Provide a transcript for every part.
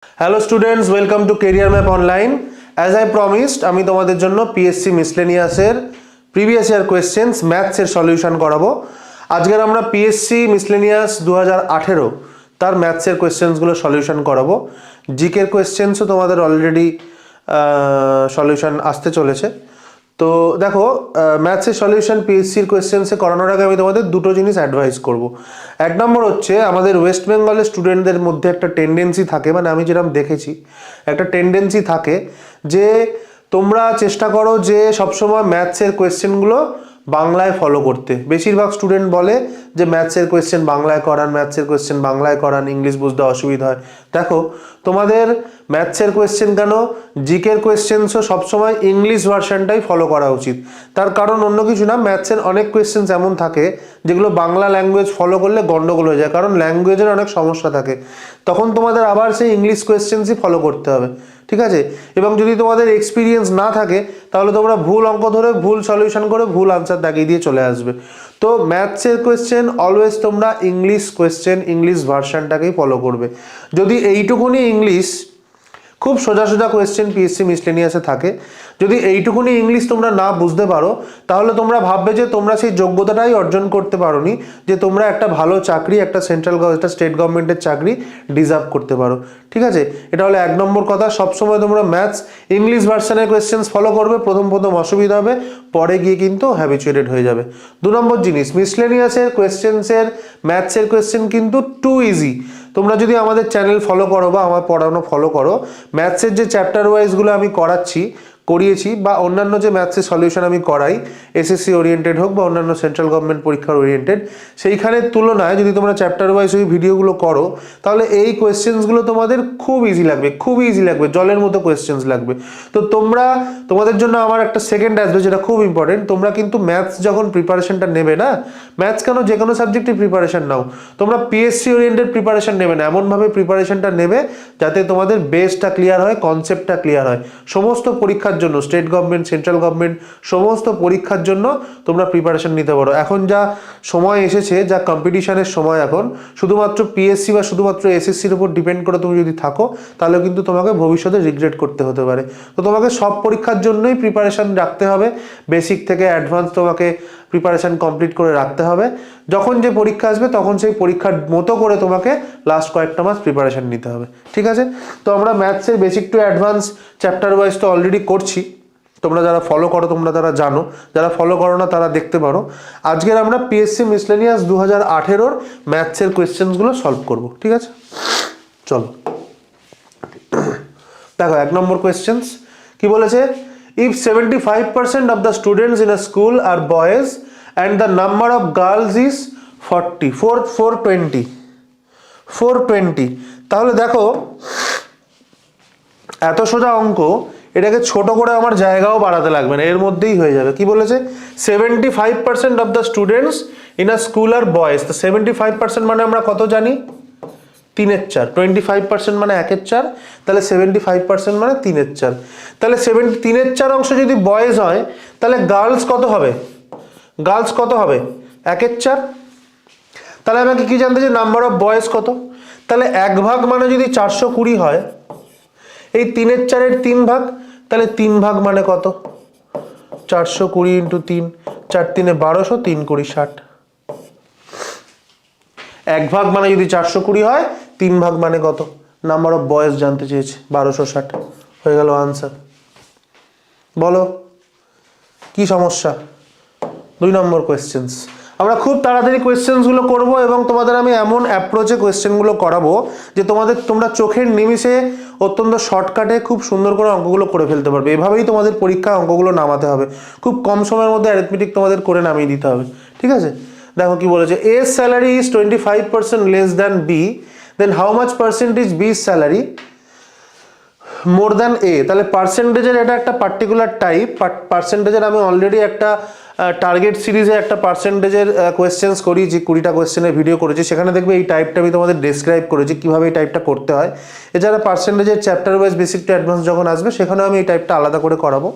Hello students, welcome to career map online. As I promised, আমি তোমাদের জন্য P S C মিসলেনিয়াসের প্রিভিয়াস ইয়ার কোয়েশ্চেন্স ম্যাথসের সলিউশন করাবো। আজকের আমরা পিএসসি মিসলেনিয়াস 2018 তার ম্যাথসের কোয়েশ্চেন্সগুলো সলিউশন করাবো। জিকের কোয়েশ্চেন্সও তোমাদের অলরেডি সলিউশন আসতে চলেছে। তো দেখো, ম্যাথসের সলিউশন পিএসসির কোয়েশ্চেন্সে করানোর আগে আমি তোমাদের দুটো জিনিস অ্যাডভাইস করব। এক নম্বর হচ্ছে, আমাদের ওয়েস্ট বেঙ্গলের স্টুডেন্টদের মধ্যে একটা টেন্ডেন্সি থাকে, মানে আমি যেরকম দেখেছি একটা টেন্ডেন্সি থাকে যে তোমরা চেষ্টা করো যে সবসময় ম্যাথসের কোয়েশ্চেনগুলো বাংলায় ফলো করতে। বেশিরভাগ স্টুডেন্ট বলে যে ম্যাথসের কোয়েশ্চেন বাংলায় করান, ম্যাথসের কোয়েশ্চেন বাংলায় করান, ইংলিশ বুঝতে অসুবিধা হয়। দেখো, তোমাদের ম্যাথসের কোয়েশ্চেন কেন, জিকের কোয়েশ্চেন্সও সবসময় ইংলিশ ভার্সানটাই ফলো করা উচিত। তার কারণ অন্য কিছু না, ম্যাথসের অনেক কোয়েশ্চেন্স এমন থাকে যেগুলো বাংলা ল্যাঙ্গুয়েজ ফলো করলে গন্ডগোল হয়ে যায়, কারণ ল্যাঙ্গুয়েজের অনেক সমস্যা থাকে। তখন তোমাদের আবার সেই ইংলিশ কোয়েশ্চেন্সই ফলো করতে হবে, ঠিক আছে? এবং যদি তোমাদের এক্সপিরিয়েন্স না থাকে তাহলে তোমরা ভুল অঙ্ক ধরে ভুল সলিউশন করে ভুল আনসার দাগিয়ে দিয়ে চলে আসবে। তো ম্যাথসের কোয়েশ্চেন অলওয়েজ তোমরা ইংলিশ কোয়েশ্চেন, ইংলিশ ভার্সানটাকেই ফলো করবে। যদি এইটুকুনি ইংলিশ, খুব সোজা সোজা কোয়েশ্চেন পিএসসি মিসলেনিয়াসে থাকে, যদি এইটুকুনি ইংলিশ তোমরা না বুঝতে পারো তাহলে তোমরা ভাববে যে তোমরা সেই যোগ্যতাটাই অর্জন করতে পারোনি, যে তোমরা একটা ভালো চাকরি, একটা একটা স্টেট গভর্নমেন্টের চাকরি ডিজার্ভ করতে পারো, ঠিক আছে? এটা হলো এক নম্বর কথা। সবসময় তোমরা ম্যাথস ইংলিশ ভার্সানের কোয়েশ্চেন্স ফলো করবে। প্রথম অসুবিধা হবে, পরে গিয়ে কিন্তু হ্যাবিচুয়েটেড হয়ে যাবে। দু নম্বর জিনিস, মিসলেনিয়াসের কোয়েশ্চেন্সের ম্যাথসের কোয়েশ্চেন কিন্তু টু ইজি। তোমরা যদি আমাদের চ্যানেল ফলো করো বা আমার পড়ানো ফলো করো, ম্যাথসের যে চ্যাপ্টার ওয়াইজগুলো আমি করিয়েছি বা অন্যান্য যে ম্যাথসের সলিউশন আমি করাই, এসএসসি ওরিয়েন্টেড হোক বা অন্যান্য সেন্ট্রাল গভর্নমেন্ট পরীক্ষার ওরিয়েন্টেড, সেইখানের তুলনায় যদি তোমরা চ্যাপ্টার ওয়াইজ ওই ভিডিওগুলো করো তাহলে এই কোয়েশ্চেন্সগুলো তোমাদের খুব ইজি লাগবে, জলের মতো কোয়েশ্চেন্স লাগবে। তো তোমাদের জন্য আমার একটা সেকেন্ড অ্যাডভাইস, যেটা খুব ইম্পর্টেন্ট, তোমরা কিন্তু ম্যাথস যখন প্রিপারেশনটা নেবে না, ম্যাথস কেন, যে কোনো সাবজেক্টের প্রিপারেশন নাও, তোমরা পিএসসি ওরিয়েন্টেড প্রিপারেশন নেবে না, এমনভাবে প্রিপারেশনটা নেবে যাতে তোমাদের বেসটা ক্লিয়ার হয়, কনসেপ্টটা ক্লিয়ার হয়। সমস্ত পরীক্ষার জন্য, স্টেট গভর্নমেন্ট, সেন্ট্রাল গভর্নমেন্ট, সমস্ত পরীক্ষার জন্য তোমরা প্রিপারেশন নিতে পারো। এখন যা সময় এসেছে, যা কম্পিটিশনের সময়, এখন শুধুমাত্র পিএসসি বা শুধুমাত্র এসএসসির উপর ডিপেন্ড করে তুমি যদি থাকো তাহলে কিন্তু তোমাকে ভবিষ্যতে রিগ্রেট করতে হতে পারে। তো তোমাকে সব পরীক্ষার জন্যই প্রিপারেশন রাখতে হবে, বেসিক থেকে অ্যাডভান্স তোমাকে প্রিপারেশন কমপ্লিট করে রাখতে হবে। যখন যে পরীক্ষা আসবে তখন সেই পরীক্ষার মতো করে তোমাকে লাস্ট কয়েকটা মাস প্রিপারেশন নিতে হবে, ঠিক আছে? তো আমরা ম্যাথসের basic to advance chapter wise তো অলরেডি করছি, তোমরা যারা ফলো করো তোমরা তারা জানো, যারা ফলো করো না তারা দেখতে পারো। আজকের আমরা পিএসসি মিসলেনিয়াস 2018 ম্যাথসের কোয়েশ্চেন্সগুলো সলভ করব, ঠিক আছে? চলো দেখো, এক নম্বর কোয়েশ্চেন্স কি বলেছে, if 75% of the students in a school are boys and the number of girls is 420, তাহলে দেখো এত সোজা অঙ্ক, এটাকে ছোট করে আমার জায়গাও বাড়াতে লাগবে না, এর মধ্যেই হয়ে যাবে। কি বলেছে, 75% of the students in a school are boys। তো 75% মানে আমরা কত জানি, 3/4, 25% মানে 1/4, তাহলে 75% মানে 3/4। তাহলে 3/4 অংশ যদি বয়েজ হয় তাহলে গার্লস কত হবে, 1/4। তাহলে আমাকে কি জানতে, যে নাম্বার অফ বয়েজ কত, তাহলে 1/ভাগ মানে যদি 420 হয়, এই 3/4 3 ভাগ, তাহলে 3 ভাগ মানে কত, 420 ইন্টু 3, 4 3 1200, 3 20 60। 1/ভাগ মানে যদি 420 হয়, 3 ভাগ মানে কত, নাম্বার অফ বয়েজ জানতে চেয়েছে, 1260। হয়ে গেল আনসার। বলো কি সমস্যা? 2 নম্বর কোয়েশ্চেন্স। আমরা খুব তাড়াতাড়ি কোয়েশ্চেন্সগুলো করব এবং তোমাদের আমি এমন অ্যাপ্রোচে কোয়েশ্চেনগুলো করাবো যে তোমরা চোখের নিমিষে অত্যন্ত শর্টকাটে খুব সুন্দর করে অঙ্কগুলো করে ফেলতে পারবে। এভাবেই তোমাদের পরীক্ষা অঙ্কগুলো নামাতে হবে, খুব কম সময়ের মধ্যে অ্যারিথমেটিক তোমাদের করে নামিয়ে দিতে হবে, ঠিক আছে? দেখো কি বলেছে, A salary is 25% less than B, then how much percentage B salary more than A. তাহলে পার্সেন্টেজের এটা একটা পার্টিকুলার টাইপ, পার্সেন্টেজের আমি অলরেডি একটা টার্গেট সিরিজে একটা পার্সেন্টেজের কোয়েশ্চেন্স করিয়েছি, 20টা কোয়েশ্চেনের ভিডিও করেছি, সেখানে দেখবে এই টাইপটা আমি তোমাদের ডেসক্রাইব করেছি কীভাবে এই টাইপটা করতে হয়। এছাড়া পার্সেন্টেজের chapter wise basic to advance যখন আসবে সেখানেও আমি এই টাইপটা আলাদা করে করাবো।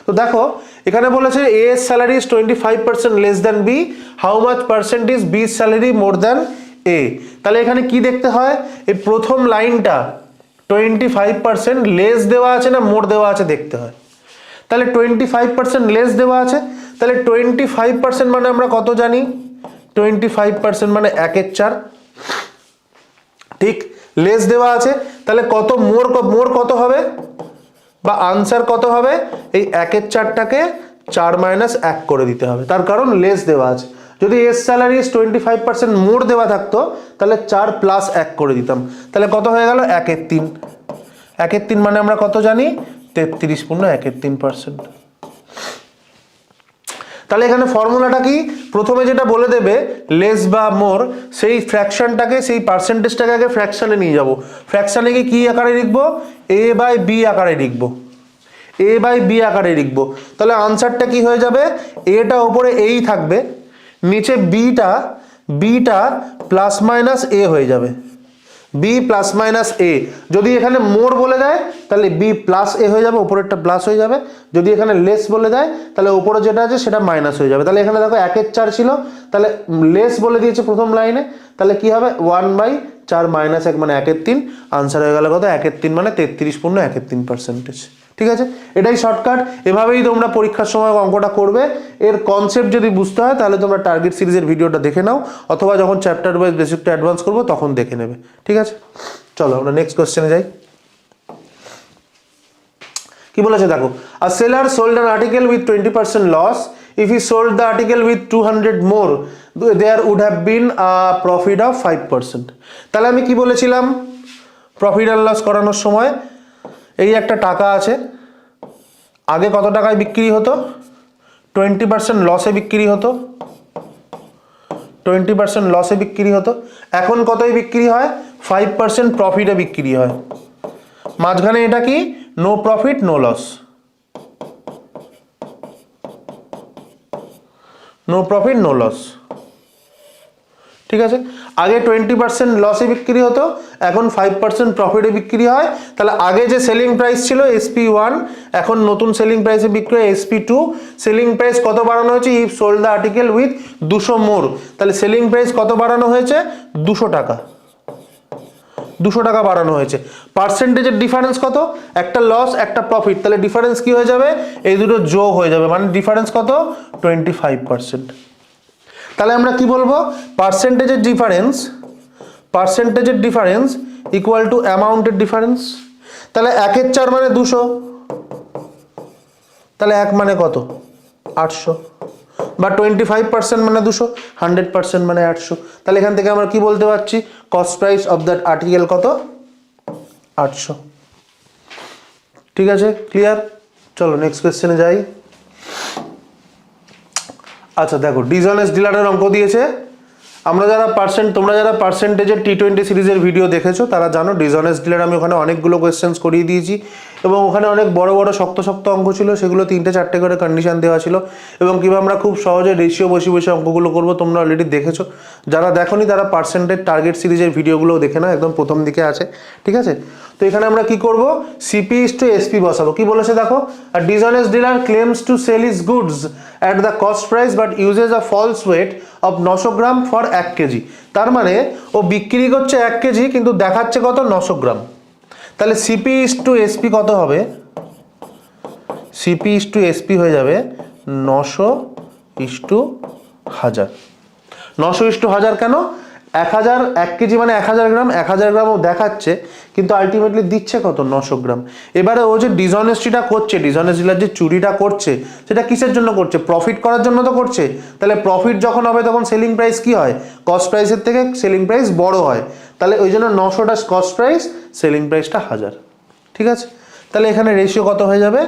তো দেখো এখানে বলেছে A salary is 25% less than B, how much percentage B salary more than A. তাহলে এখানে কি দেখতে হয়, এই প্রথম লাইনটা 25% লেস দেওয়া আছে না মোর দেওয়া আছে দেখতে হয়। তাহলে 25% লেস দেওয়া আছে, তাহলে 25% মানে আমরা কত জানি, 25% মানে 1/4, ঠিক। লেস দেওয়া আছে, তাহলে কত মোর কত হবে বা আনসার কত হবে, এই 1/4টাকে 4 - 1 করে দিতে হবে, তার কারণ লেস দেওয়া আছে। যদি এস স্যালারি 25% মোর দেওয়া থাকতো তাহলে 4 + 1 করে দিতাম, তাহলে কত হয়ে গেল 1/3। 1/3 মানে আমরা কত জানি, 33.13%। তাহলে এখানে ফর্মুলাটা কি, প্রথমে যেটা বলে দেবে লেস বা মোর, সেই ফ্র্যাকশনটাকে, সেই পার্সেন্টেজটাকে আগে ফ্র্যাকশনে নিয়ে যাব। ফ্র্যাকশনে কি আকারে লিখবো, a/b আকারে লিখবো, a/b আকারে লিখবো। তাহলে আনসারটা কি হয়ে যাবে, এটা উপরে এই থাকবে, নিচে বিটা ± a হয়ে যাবে, b ± a। যদি এখানে মোর বলে দেয় তাহলে b + a হয়ে যাবে, উপরেরটা প্লাস হয়ে যাবে। যদি এখানে লেস বলে দেয় তাহলে উপরে যেটা আছে সেটা মাইনাস হয়ে যাবে। তাহলে এখানে দেখো 1/4 ছিল, তাহলে লেস বলে দিয়েছে প্রথম লাইনে, তাহলে কি হবে 1/4 - 1 মানে 1/3। আনসার হয়ে গেল কত, 1/3 মানে 33.13%। ঠিক আছে, এটাই শর্টকাট। এভাবেই তোমরা পরীক্ষার সময় অঙ্কটা করবে। এর কনসেপ্ট যদি বুঝতে হয় তাহলে তোমরা টার্গেট সিরিজের ভিডিওটা দেখে নাও, অথবা যখন chapter wise basic to advance করবো তখন দেখে নেবে। ঠিক আছে, চলো আমরা নেক্সট কোশ্চেনে যাই। কি বলেছে দেখো, a seller sold an article with 20% loss, if he sold the article with 200 more there would have been a profit of 5%। তাহলে আমি কি বলেছিলাম প্রফিট অ্যান্ড লস করানোর সময়, এই একটা টাকা আছে, আগে কত টাকায় বিক্রি হতো, 20% লসে বিক্রি হতো, 20% লসে বিক্রি হতো, এখন কতই বিক্রি হয়, 5% প্রফিটে বিক্রি হয়। মাঝখানে এটা কি, no profit no loss, no profit no loss. ঠিক আছে, আগে 20% লসে বিক্রি হতো, এখন 5% প্রফিটে বিক্রি হয়। তাহলে আগে যে সেলিং প্রাইস ছিল SP1, এখন নতুন সেলিং প্রাইসে বিক্রি হয় SP2। সেলিং প্রাইস কত বাড়ানো হয়েছে, if sold the article with 200 মোর, তাহলে সেলিং প্রাইস কত বাড়ানো হয়েছে, 200 টাকা, 200 টাকা বাড়ানো হয়েছে। পার্সেন্টেজের ডিফারেন্স কত, একটা লস একটা প্রফিট, তাহলে ডিফারেন্স কি হয়ে যাবে, এই দুটো যোগ হয়ে যাবে, মানে ডিফারেন্স কত, 25%। তাহলে আমরা কি বলবো, পার্সেন্টেজের ডিফারেন্স ইকুয়াল টু অ্যামাউন্টের ডিফারেন্স। তাহলে 1/4 মানে 200, তাহলে 1 মানে কত, 800, বা 25% মানে 200, 100% মানে 800। তাহলে এখান থেকে আমরা কি বলতে পারছি, cost price of that article কত, 800। ঠিক আছে, ক্লিয়ার। চলো নেক্সট কোশ্চেনে যাই। আচ্ছা দেখো, ডিসঅনেস্ট ডিলারের অঙ্ক দিয়েছে। তোমরা যারা পার্সেন্টেজের T20 সিরিজের ভিডিও দেখেছো তারা জানো ডিসঅনেস্ট ডিলার আমি ওখানে অনেকগুলো কোয়েশ্চেন্স করিয়ে দিয়েছি, এবং ওখানে অনেক বড় বড় শক্ত অঙ্ক ছিল, সেগুলো 3টে 4টে করে কন্ডিশন দেওয়া ছিল, এবং কিভাবে আমরা খুব সহজে রেশিও বসে অঙ্কগুলো করবো তোমরা অলরেডি দেখেছো। যারা দেখোনি তারা পার্সেন্টেজ টার্গেট সিরিজের ভিডিওগুলো দেখে নাও, একদম প্রথম দিকে আছে। ঠিক আছে, তো এখানে আমরা কি করব, CP/SP বসাবো। কি বলেছে দেখো, a dishonest dealer claims to sell his goods at the cost price but uses a false weight of 900 gram for 1 KG. তার মানে ও বিক্রি করছে 1 কেজি কিন্তু দেখাচ্ছে কত, 900 গ্রাম। তাহলে CP/SP কত হবে, CP/SP হয়ে যাবে 900/1000। 900/1000 কেন, 1000, 1 কেজি মানে 1000 গ্রাম, 1000 গ্রাম ও দেখাচ্ছে কিন্তু আলটিমেটলি দিচ্ছে কত, 900 গ্রাম। এবারে ও যে ডিসঅনেস্টিটা করছে, ডিসঅনেস্ট ডিলার যে চুরিটা করছে সেটা কিসের জন্য করছে, প্রফিট করার জন্য তো করছে। তাহলে প্রফিট যখন হবে তখন সেলিং প্রাইস কি হয়, কস্ট প্রাইসের থেকে সেলিং প্রাইস বড় হয়, তাহলে ওই জন্য 900টা কস্ট প্রাইস, সেলিং প্রাইসটা 1000। ঠিক আছে, তাহলে এখানে রেশিও কত হয়ে যাবে,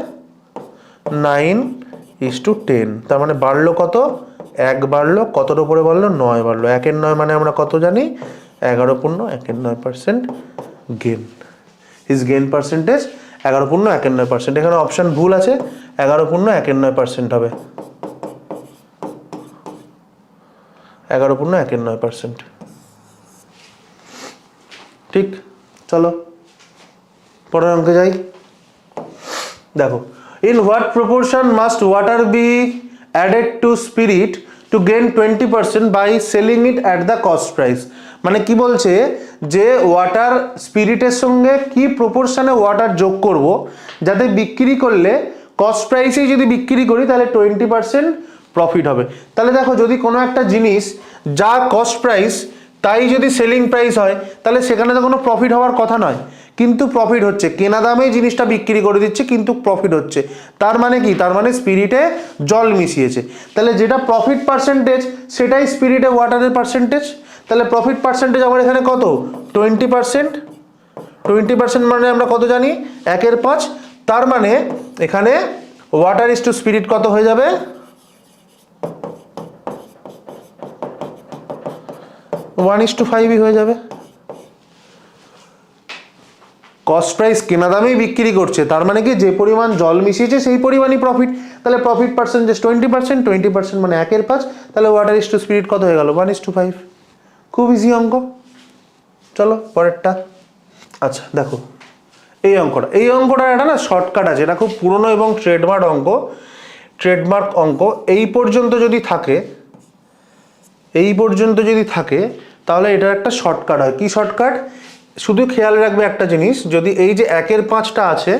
9:10। তার মানে বাড়লো কত, 1 বাড়লো, কতর উপরে বাড়লো, 9 বাড়লো। 1/9 মানে আমরা কত জানি, 11.1/9% গেন। His gain percentage 11.1/9%। এখানে অপশন ভুল আছে, 11.1/9% হবে, 11.1/9%। ঠিক, চলো পরের অঙ্কে যাই। দেখো, in what proportion must water be added to spirit to gain 20% by selling it at the cost price. মানে কি বলছে যে ওয়াটার স্পিরিটের সঙ্গে কি প্রপোর্শনে ওয়াটার যোগ করব যাতে বিক্রি করলে কস্ট প্রাইসেই যদি বিক্রি করি তাহলে 20% প্রফিট হবে। তাহলে দেখো যদি কোনো একটা জিনিস যা কস্ট প্রাইস তাই যদি সেলিং প্রাইস হয় তাহলে সেখানে তো কোনো প্রফিট হওয়ার কথা নয়, কিন্তু প্রফিট হচ্ছে, কেনা দামেই জিনিসটা বিক্রি করে দিচ্ছে কিন্তু প্রফিট হচ্ছে। তার মানে কি? তার মানে স্পিরিটে জল মিশিয়েছে। তাহলে যেটা প্রফিট পার্সেন্টেজ সেটাই স্পিরিটে ওয়াটারের পার্সেন্টেজ। তাহলে প্রফিট পার্সেন্টেজ আমার এখানে কত? 20%। 20% মানে আমরা কত জানি? 1/5। তার মানে এখানে ওয়াটার ইস টু স্পিরিট কত হয়ে যাবে? 1:5 হয়ে যাবে। কস্ট প্রাইস কেনা দামেই বিক্রি করছে, তার মানে কি যে পরিমাণ জল মিশিয়েছে সেই পরিমাণই প্রফিট। তাহলে প্রফিট পার্সেন্টেজ 20%, 20% মানে 1/5। তাহলে ওয়াটার ইস টু স্পিরিট কত হয়ে গেল? 1:5। খুব ইজি অঙ্ক। চলো পরেরটা। আচ্ছা দেখো এই অঙ্কটা এটা না শর্টকাট আছে, এটা খুব পুরনো এবং ট্রেডমার্ক অঙ্ক। এই পর্যন্ত যদি থাকে তাহলে এটার একটা শর্টকাট হয়। কি শর্টকাট? শুধু খেয়াল রাখবে একটা জিনিস, যদি এই যে 1/5টা আছে,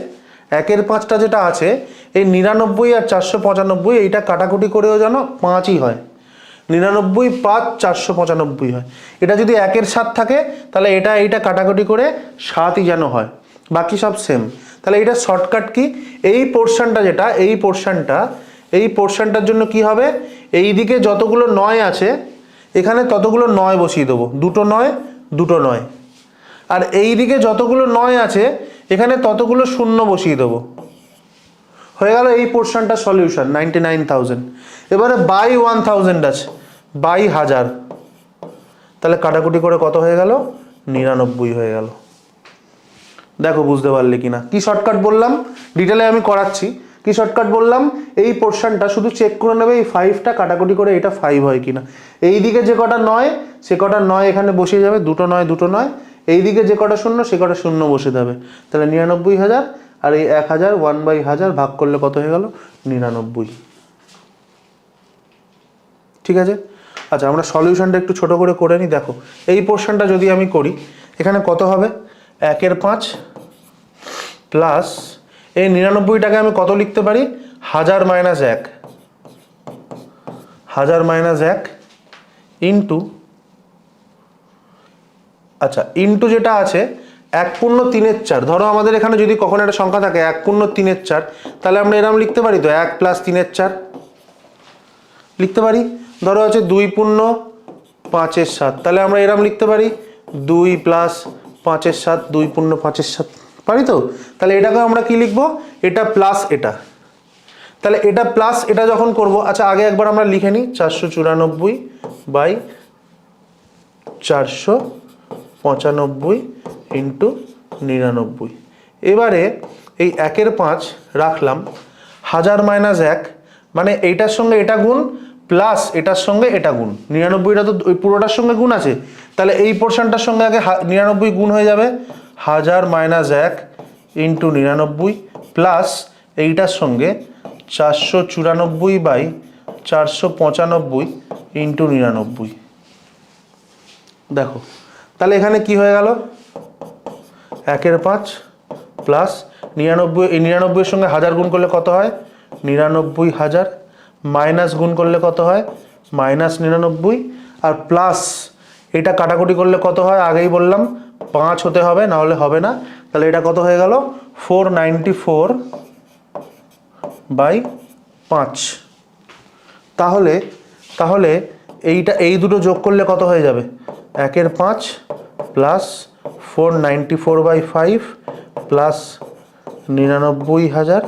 1/5টা যেটা আছে এই 99 আর 495 এইটা কাটাকুটি করেও যেন 5ই হয়। 99, 5, 495 হয়। এটা যদি 1/7 থাকে তাহলে এইটা কাটাকুটি করে 7ই যেন হয়, বাকি সব সেম। তাহলে এটা শর্টকাট কি? এই পোর্শনটার জন্য কি হবে? এই দিকে যতগুলো 9 আছে এখানে ততগুলো 9 বসিয়ে দেবো, দুটো 9। আর এই দিকে যতগুলো 9 আছে এখানে ততগুলো 0 বসিয়ে দেবো। হয়ে গেল এই পোর্শনটা সলিউশন 99,000। এবারে বাই 1000 আছে, বাই 1000, তাহলে কাটাকুটি করে কত হয়ে গেল? 99 হয়ে গেল। দেখো বুঝতে পারলে কিনা? কি শর্টকাট বললাম? ডিটেলে আমি করাচ্ছি। কি শর্টকাট বললাম? এই পোর্শনটা শুধু চেক করে নেবে এই 5টা কাটাকুটি করে এটা 5 হয় কিনা। এই দিকে যে কটা 9 সে কটা 9 এখানে বসে যাবে, দুটো 9। এই দিকে যে কটা 0 সে কটা 0 বসে যাবে। তাহলে 99,000 আর এই 1000 1/1000 ভাগ করলে কত হয়ে গেল? 99। ঠিক আছে। আচ্ছা আমরা সলিউশনটা একটু ছোট করে নিই। দেখো এই পোর্শনটা যদি আমি করি এখানে কত হবে? 1/5 প্লাস এই 99টাকে আমি কত লিখতে পারি? 1000 - 1, 1000 - 1 ইন্টু, আচ্ছা ইন্টু যেটা আছে 1/3/4। ধরো আমাদের এখানে যদি কখনো একটা সংখ্যা থাকে 1/3/4 তাহলে আমরা এরকম লিখতে পারি তো 1 + 3/4 লিখতে পারি। ধরো আছে 2/5/7 তাহলে আমরা এরকম লিখতে পারি 2 + 5/7, 2/5/7 পারি তো। তাহলে এটাকে আমরা কি লিখবো? এটা প্লাস এটা। তাহলে এটা প্লাস এটা যখন করব, আচ্ছা আগে একবার আমরা লিখে নিই 494/495 ইন্টু 99। এবারে এই 1/5 রাখলাম, 1000 - 1 মানে এইটার সঙ্গে এটা গুণ প্লাস এটার সঙ্গে এটা গুণ। 99টা তো ওই পুরোটার সঙ্গে গুণ আছে, তাহলে এই পোর্শনটার সঙ্গে আগে 99 গুণ হয়ে যাবে। 1000 - 1 ইন্টু 99 প্লাস এইটার সঙ্গে 494/495 ইন্টু 99। দেখো তাহলে এখানে কি হয়ে গেল? 1/5 প্লাস 99, এই 99-এর সঙ্গে 1000 গুণ করলে কত হয়? 99,000 মাইনাস গুণ করলে কত হয়? -99 আর প্লাস এটা কাটাকুটি করলে কত হয়? আগেই বললাম 5 হতে হবে, না হলে হবে না। তাহলে এটা কত হয়ে গেল? 494/5। তাহলে এই দুটো যোগ করলে কত হয়ে যাবে? 1/5 প্লাস 494/5 প্লাস 99,000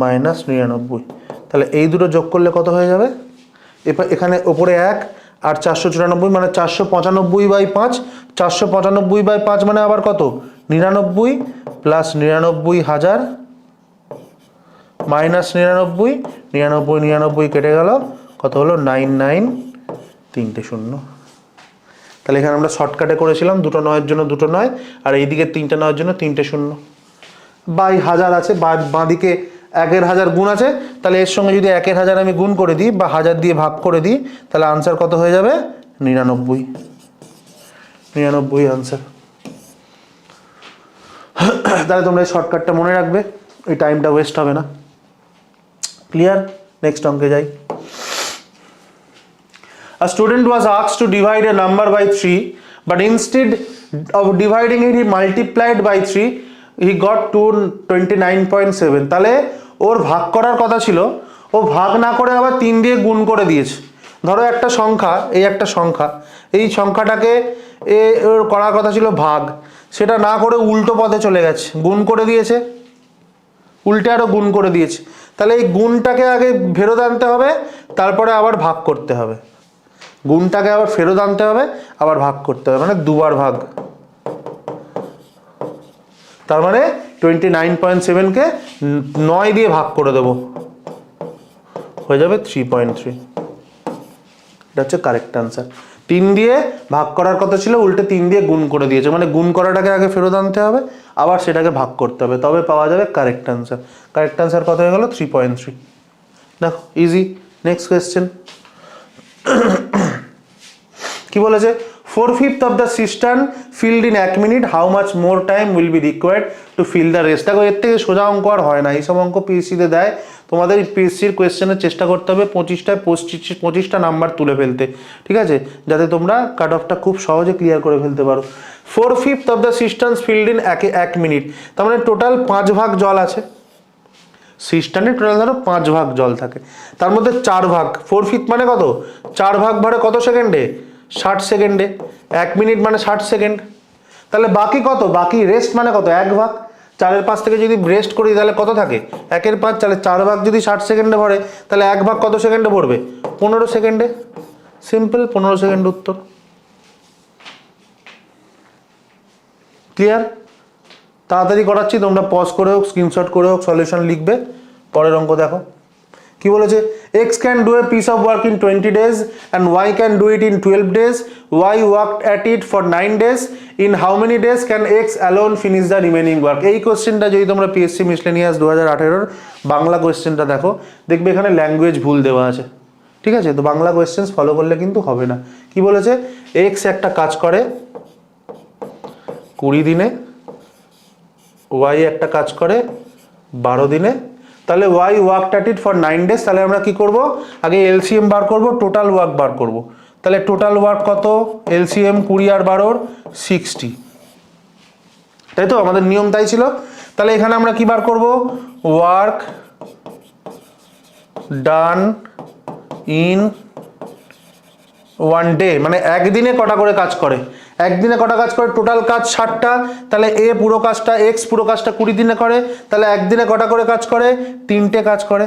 মাইনাস 99। তাহলে এই দুটো যোগ করলে কত হয়ে যাবে? এখানে ওপরে 1 আর 494 মানে 495/5। 495/5 মানে আবার কত? 99 প্লাস 99,000 মাইনাস 99। 99 কেটে গেল, কত হলো? 99 3টে 0। তাহলে এখানে আমরা শর্টকাটে করেছিলাম দুটো 9-এর জন্য দুটো 9 আর এইদিকে 3টে 9-এর জন্য 3টে 0। বাই 1000 আছে, বাঁ দিকে 1-এর 1000 গুণ আছে, তাহলে এর সঙ্গে যদি 1-এর 1000 আমি গুণ করে দিই বা 1000 দিয়ে ভাগ করে দিই, তাহলে আনসার কত হয়ে যাবে? 99 আনসার। তাহলে তোমরা এই শর্টকাটটা মনে রাখবে, এই টাইমটা ওয়েস্ট হবে না। ক্লিয়ার? নেক্সট অঙ্কে যাই। A student was asked to divide a number by 3, but instead of dividing it, he multiplied by 3. He got to 29.7. তাহলে ওর ভাগ করার কথা ছিল, ও ভাগ না করে আবার 3 দিয়ে গুণ করে দিয়েছে। ধরো একটা সংখ্যা, এই একটা সংখ্যা, এই সংখ্যাটাকে ওর করার কথা ছিল ভাগ, সেটা না করে উল্টো পথে চলে গেছে, গুণ করে দিয়েছে, উল্টে আরও গুণ করে দিয়েছে। তাহলে এই গুণটাকে আগে ফেরত আনতে হবে, তারপরে আবার ভাগ করতে হবে। গুণটাকে আবার ফেরত আনতে হবে, আবার ভাগ করতে হবে, মানে দুবার ভাগ। তার মানে 29.7কে 9 দিয়ে ভাগ করে দেবো, হয়ে যাবে 3.3। এটা হচ্ছে কারেক্ট আনসার। 3 দিয়ে ভাগ করার কথা ছিল, উল্টে 3 দিয়ে গুণ করে দিয়েছে, মানে গুণ করাটাকে আগে ফেরত আনতে হবে, আবার সেটাকে ভাগ করতে হবে, তবে পাওয়া যাবে কারেক্ট আনসার। কারেক্ট আনসার কত হয়ে গেল? 3.3। দেখো ইজি। নেক্সট কোয়েশ্চেন কি বলেছে? 4/5 of the cistern filled in 1 minute, how much more time will be required to fill the rest? দেখো এর থেকে সোজা অঙ্ক আর হয় না, এইসব অঙ্ক পিএসসিতে দেয়, তোমাদের পিএসসির কোয়েশ্চেনের চেষ্টা করতে হবে 25টা নাম্বার তুলে ফেলতে, ঠিক আছে, যাতে তোমরা কাট অফটা খুব সহজে ক্লিয়ার করে ফেলতে পারো। 4/5 of the cistern filled in 1 minute, তার মানে টোটাল 5 ভাগ জল আছে। সিস্টার্নে টোটাল ধরো 5 ভাগ জল থাকে, তার মধ্যে 4 ভাগ, 4/5 মানে কত? 4 ভাগ ভরে কত সেকেন্ডে? 60 সেকেন্ডে। 1 মিনিট মানে 60 সেকেন্ড। তাহলে বাকি কত? বাকি রেস্ট মানে কত? 1 ভাগ। 4-এর 5 থেকে যদি রেস্ট করি তাহলে কত থাকে? 1-এর 5। তাহলে 4 ভাগ যদি 60 সেকেন্ডে ভরে, তাহলে 1 ভাগ কত সেকেন্ডে ভরবে? 15 সেকেন্ডে। সিম্পল, 15 সেকেন্ড উত্তর। ক্লিয়ার? তাড়াতাড়ি করাচ্ছি, তোমরা পজ করে হোক, স্ক্রিনশট করে হোক সলিউশন লিখবে। পরের অঙ্ক দেখো কি বলেছে? x can do a piece of work in 20 days and y can do it in 12 days. y worked at it for 9 days. In how many days can x alone finish the remaining work? এই কোশ্চেনটা যদি তোমরা PSC miscellaneous 2018 Bangla কোশ্চেনটা দেখো, দেখবে এখানে language ভুল দেওয়া আছে, ঠিক আছে? তো বাংলা কোশ্চেন ফলো করলে কিন্তু হবে না। কি বলেছে? x একটা কাজ করে 20 দিনে, y একটা কাজ করে 12 দিনে, তাহলে y worked at it for 9 days. তাহলে আমরা কি করব? আগে এলসিএম বার করব, টোটাল ওয়ার্ক বার করব। তাহলে টোটাল ওয়ার্ক কত? এলসিএম 20 আর 12 60, তাই তো? আমাদের নিয়ম তাই ছিল। তাহলে এখানে আমরা কি বার করব? ওয়ার্ক ডান ইন 1 ডে, মানে একদিনে কটা করে কাজ করে? একদিনে কটা কাজ করে? টোটাল কাজ 60টা, তাহলে এ পুরো কাজটা, এক্স পুরো কাজটা 20 দিনে করে, তাহলে একদিনে কটা করে কাজ করে? 3টে কাজ করে।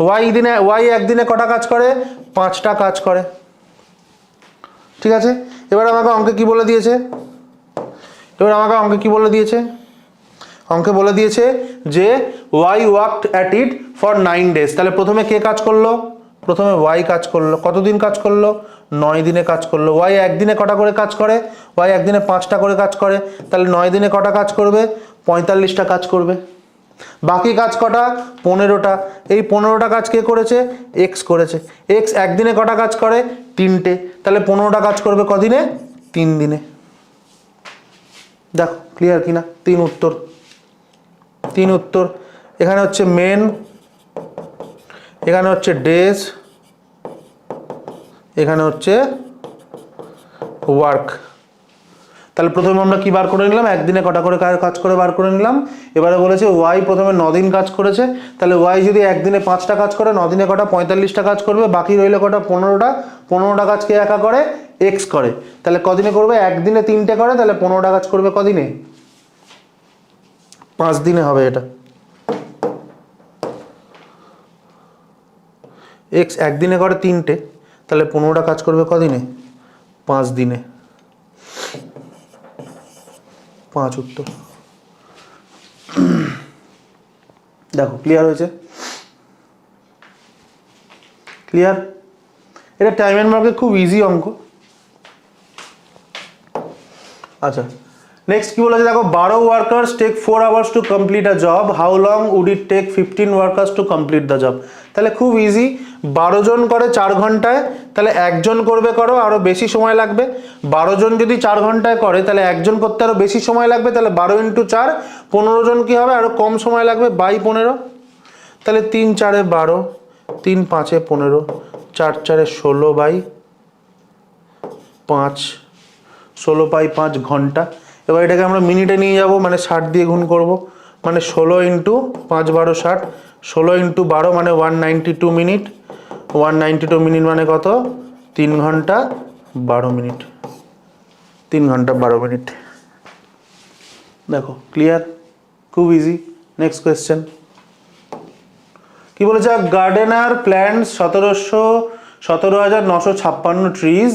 ওয়াই একদিনে কটা কাজ করে? 5টা কাজ করে, ঠিক আছে? এবার আমাকে অঙ্কে কি বলে দিয়েছে? অঙ্কে বলে দিয়েছে যে Y worked at it for 9 days. তাহলে প্রথমে কে কাজ করলো? প্রথমে ওয়াই কাজ করলো। কতদিন কাজ করলো? 9 দিনে কাজ করলো। ওয়াই একদিনে কটা করে কাজ করে? ওয়াই একদিনে 5টা করে কাজ করে, তাহলে 9 দিনে কটা কাজ করবে? 45টা কাজ করবে। বাকি কাজ কটা? 15টা। এই 15টা কাজ কে করেছে? এক্স করেছে। এক্স একদিনে কটা কাজ করে? 3টে, তাহলে 15টা কাজ করবে কদিনে? 3 দিনে। দেখো ক্লিয়ার কিনা? 3 উত্তর। এখানে হচ্ছে মেন, এখানে হচ্ছে ডেজ, এখানে হচ্ছে ওয়ার্ক। তাহলে প্রথমে আমরা কি বার করে নিলাম? একদিনে কটা করে কাজ করে বার করে নিলাম। এবারে বলেছে ওয়াই প্রথমে 9 দিন কাজ করেছে, তাহলে ওয়াই যদি একদিনে 5টা কাজ করে, 9 দিনে কটা? 45টা কাজ করবে। বাকি রইল কটা? 15টা। 15টা কাজ কে একা করে? এক্স করে। তাহলে কদিনে করবে? একদিনে 3টে করে, তাহলে 15টা কাজ করবে কদিনে? 5 দিনে হবে এটা। এক্স একদিনে করে 3টে, তাহলে 15টা কাজ করবে কদিনে? 5 দিনে। 5 উত্তর। দেখো ক্লিয়ার হয়েছে? ক্লিয়ার? এটা টাইম এন্ড মার্কের খুব ইজি অঙ্ক। আচ্ছা নেক্সট কি বলেছে দেখো, 12 workers take 4 hours to complete a job, how long would it take 15 workers to complete the job. তাহলে খুব ইজি, 12 জন করে 4 ঘন্টায়, তাহলে একজন করবে করো আরো বেশি সময় লাগবে। 12 জন যদি 4 ঘন্টায় করে তাহলে একজন করতে আরো বেশি সময় লাগবে, তাহলে 12 ইন্টু 4, 15 জন কি হবে, আরো কম সময় লাগবে, বাই 15। তাহলে 3 4 12, 3 5 15, 4 4 16 বাই 5, 16 বাই 5 ঘন্টা। এবার এটাকে আমরা মিনিটে নিয়ে যাব, মানে 60 দিয়ে গুণ করব, মানে 16 ইন্টু 5 12 60, 16 ইন্টু 12 মানে 192 মিনিট, 192 মিনিট মানে কত, 3 ঘন্টা 12 মিনিট, 3 ঘন্টা 12 মিনিট। দেখো ক্লিয়ার, খুব ইজি। নেক্সট কোয়েশ্চেন কি বলেছে, gardener plants 17,956 trees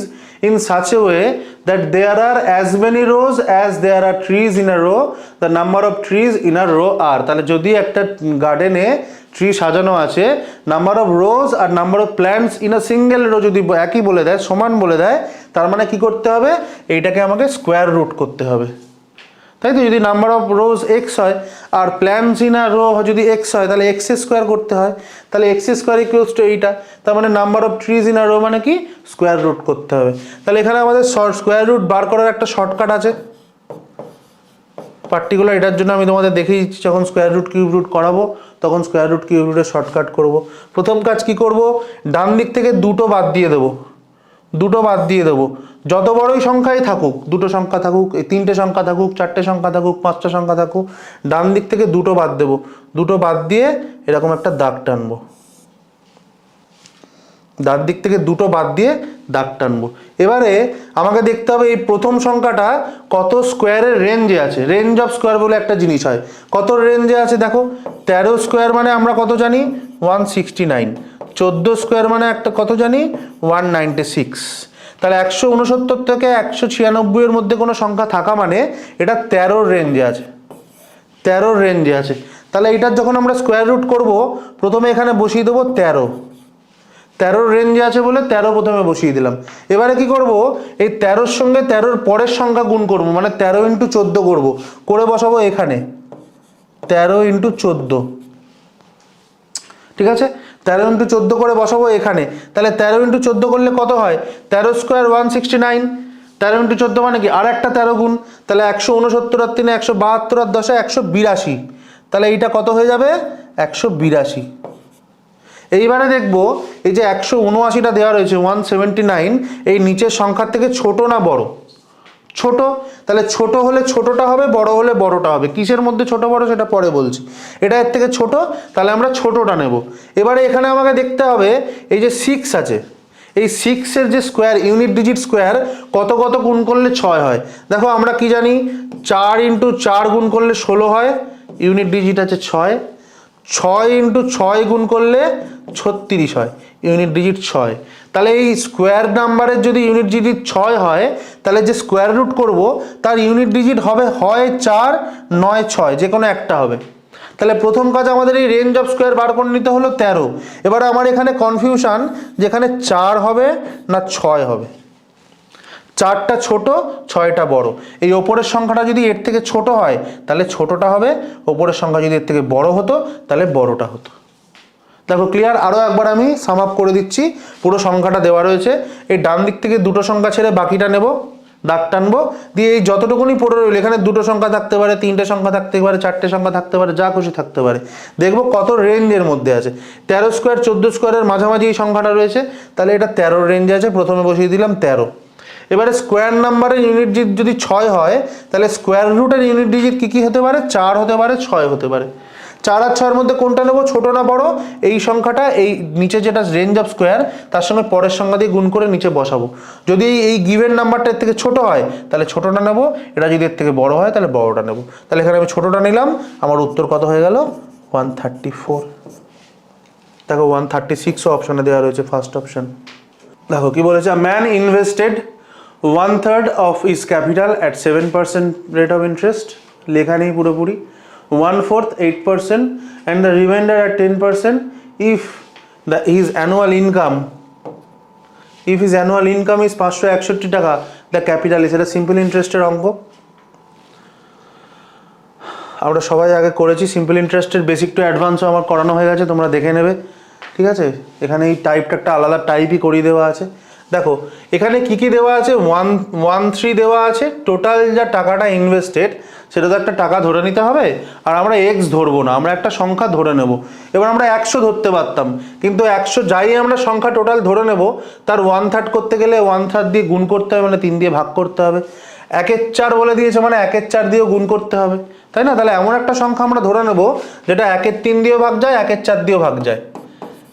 in such a way that there are as many rows as there are trees in a row, the number of trees in a row are। তাহলে যদি একটা গার্ডেনে tree সাজানো আছে, number of rose আর number of plants in a single row যদি একই বলে দেয়, সমান বলে দেয়, তার মানে কি করতে হবে, এইটাকে আমাকে স্কোয়ার রুট করতে হবে, তাই তো। যদি নাম্বার অফ রোজ এক্স হয় আর প্ল্যান্টস ইন আ রো যদি এক্স হয়, তাহলে এক্স স্কোয়ার করতে হয়, তাহলে এক্স স্কোয়ার ইকুয়ালস টু এইটা, তার মানে number of trees in a rho মানে কি, স্কোয়ার রুট করতে হবে। তাহলে এখানে আমাদের স্কোয়ার রুট বার করার একটা শর্টকাট আছে, পার্টিকুলার এটার জন্য আমি তোমাদের দেখিয়ে দিচ্ছি, যখন স্কোয়ার রুট কিউব রুট করাবো তখন স্কোয়ার রুট কিউব রুটের শর্টকাট করব। প্রথম কাজ কি করব, ডান দিক থেকে দুটো বাদ দিয়ে দেবো, দুটো বাদ দিয়ে দেবো, যত বড়ই সংখ্যাই থাকুক, দুটো সংখ্যা থাকুক, 3টে সংখ্যা থাকুক, 4টে সংখ্যা থাকুক, 5টা সংখ্যা থাকুক, ডান দিক থেকে দুটো বাদ দেবো, দুটো বাদ দিয়ে এরকম একটা দাগ টানবো, ডান দিক থেকে দুটো বাদ দিয়ে দাগ টানবো। এবারে আমাকে দেখতে হবে এই প্রথম সংখ্যাটা কত স্কোয়ারের রেঞ্জে আছে, রেঞ্জ অফ স্কোয়ার বলে একটা জিনিস হয়, কত রেঞ্জে আছে দেখো, 13 স্কোয়ার মানে আমরা কত জানি 169, 14 স্কোয়ার মানে একটা কত জানি 196, তাহলে 169 থেকে 196 এর মধ্যে কোনো সংখ্যা থাকা মানে এটা 13 রেঞ্জে আছে, 13 রেঞ্জে আছে। তাহলে এটার যখন আমরা স্কোয়ার রুট করব, প্রথমে এখানে বসিয়ে দেবো 13 রেঞ্জে আছে বলে 13 প্রথমে বসিয়ে দিলাম। এবারে কি করব, এই 13-র সঙ্গে 13-র পরের সংখ্যা গুণ করব, মানে 13 ইন্টু 14 করবো, করে বসাবো এখানে 13 ইন্টু 14, ঠিক আছে, 13 ইন্টু 14 করে বসাবো এখানে। তাহলে 13 ইন্টু 14 করলে কত হয়, 13 স্কোয়ার 169, 13 ইন্টু 14 মানে কি আর একটা 13 গুণ, তাহলে 169 আর 3 172 আর 10 182, তাহলে এইটা কত হয়ে যাবে 182। এইবারে দেখবো এই যে 179টা দেওয়া রয়েছে 179, এই নিচের সংখ্যার থেকে ছোট না বড়, ছোট, তাহলে ছোট হলে ছোটটা হবে, বড় হলে বড়টা হবে। কিসের মধ্যে ছোট বড় সেটা পরে বলছি, এটা এর থেকে ছোট, তাহলে আমরা ছোটটা নেব। এবারে এখানে আমাকে দেখতে হবে এই যে 6 আছে, এই 6-এর যে স্কোয়ার, ইউনিট ডিজিট স্কোয়ার কত কত গুণ করলে 6 হয়। দেখো আমরা কি জানি, 4 ইন্টু 4 গুণ করলে 16 হয়, ইউনিট ডিজিট আছে 6, 6 ইন্টু 6 গুণ করলে 36 হয়, ইউনিট ডিজিট 6। তাহলে এই স্কোয়ার নাম্বারের যদি ইউনিট ডিজিট 6 হয়, তাহলে যে স্কোয়ার রুট করব তার ইউনিট ডিজিট হবে হয় 4 নয় 6, যে কোনো একটা হবে। তাহলে প্রথম কাজ আমাদের এই রেঞ্জ অফ স্কোয়ার বার করে নিতে হলো 13। এবারে আমার এখানে কনফিউশন, যেখানে 4 হবে না 6 হবে, 4টা ছোট 6টা বড়। এই ওপরের সংখ্যাটা যদি এর থেকে ছোট হয় তাহলে ছোটটা হবে, ওপরের সংখ্যা যদি এর থেকে বড় হতো তাহলে বড়টা হতো। দেখো ক্লিয়ার, আরও একবার আমি সাম আপ করে দিচ্ছি, পুরো সংখ্যাটা দেওয়া রয়েছে, এই ডান দিক থেকে দুটো সংখ্যা ছেড়ে বাকিটা নেব, দাগ টানবো, দিয়ে এই যতটুকুনি পড়ে রইল, এখানে দুটো সংখ্যা থাকতে পারে, 3টে সংখ্যা থাকতে পারে, 4টে সংখ্যা থাকতে পারে, যা খুশি থাকতে পারে, দেখবো কত রেঞ্জের মধ্যে আছে। 13 স্কোয়ার 14 স্কোয়ারের মাঝামাঝি এই সংখ্যাটা রয়েছে, তাহলে এটা 13 রেঞ্জে আছে, প্রথমে বসিয়ে দিলাম 13। এবারে স্কোয়ার নাম্বারের ইউনিট ডিজিট যদি 6 হয়, তাহলে স্কোয়ার রুটের ইউনিট ডিজিট কী কী হতে পারে, 4 হতে পারে, 6 হতে পারে। 4 আর 6-এর মধ্যে কোনটা নেবো, ছোট না বড়, এই সংখ্যাটা এই নিচে যেটা রেঞ্জ অফ স্কোয়ার তার সঙ্গে পরের সংখ্যা দিয়ে গুণ করে নিচে বসাবো। যদি এই গিভেন নাম্বারটা এর থেকে ছোট হয় তাহলে ছোটটা নেবো, এটা যদি এর থেকে বড় হয় তাহলে বড়টা নেবো। তাহলে এখানে আমি ছোটটা নিলাম, আমার উত্তর কত হয়ে গেল 134। দেখো 136 অপশনে দেওয়া রয়েছে, ফার্স্ট অপশন। দেখো কি বলেছে, man invested 1/3 of is capital at 7% rate of interest, লেখা নেই পুরোপুরি, 1/4 8% and the remainder at 10% if his annual income is 561 টাকা, the capital is, এটা সিম্পল ইন্টারেস্টের অঙ্ক। আমরা সবাই আগে করেছি। সিম্পল ইন্টারেস্টের বেসিক টু অ্যাডভান্সও আমার করানো হয়ে গেছে, তোমরা দেখে নেবে। ঠিক আছে, এখানে এই টাইপটা একটা আলাদা টাইপই করিয়ে দেওয়া আছে। দেখো এখানে কি কি দেওয়া আছে, 113 দেওয়া আছে। টোটাল যা টাকাটা ইনভেস্টেড সেটা তো একটা টাকা ধরে নিতে হবে, আর আমরা এক্স ধরবো না, আমরা একটা সংখ্যা ধরে নেব। এবার আমরা 100 ধরতে পারতাম, কিন্তু 100 যাই আমরা সংখ্যা টোটাল ধরে নেব, তার 1/3 করতে গেলে 1/3 দিয়ে গুণ করতে হবে, মানে 3 দিয়ে ভাগ করতে হবে। 1/4 বলে দিয়েছে, মানে 1/4 দিয়েও গুণ করতে হবে, তাই না? তাহলে এমন একটা সংখ্যা আমরা ধরে নেব যেটা 1/3 দিয়েও ভাগ যায়, 1/4 দিয়েও ভাগ যায়,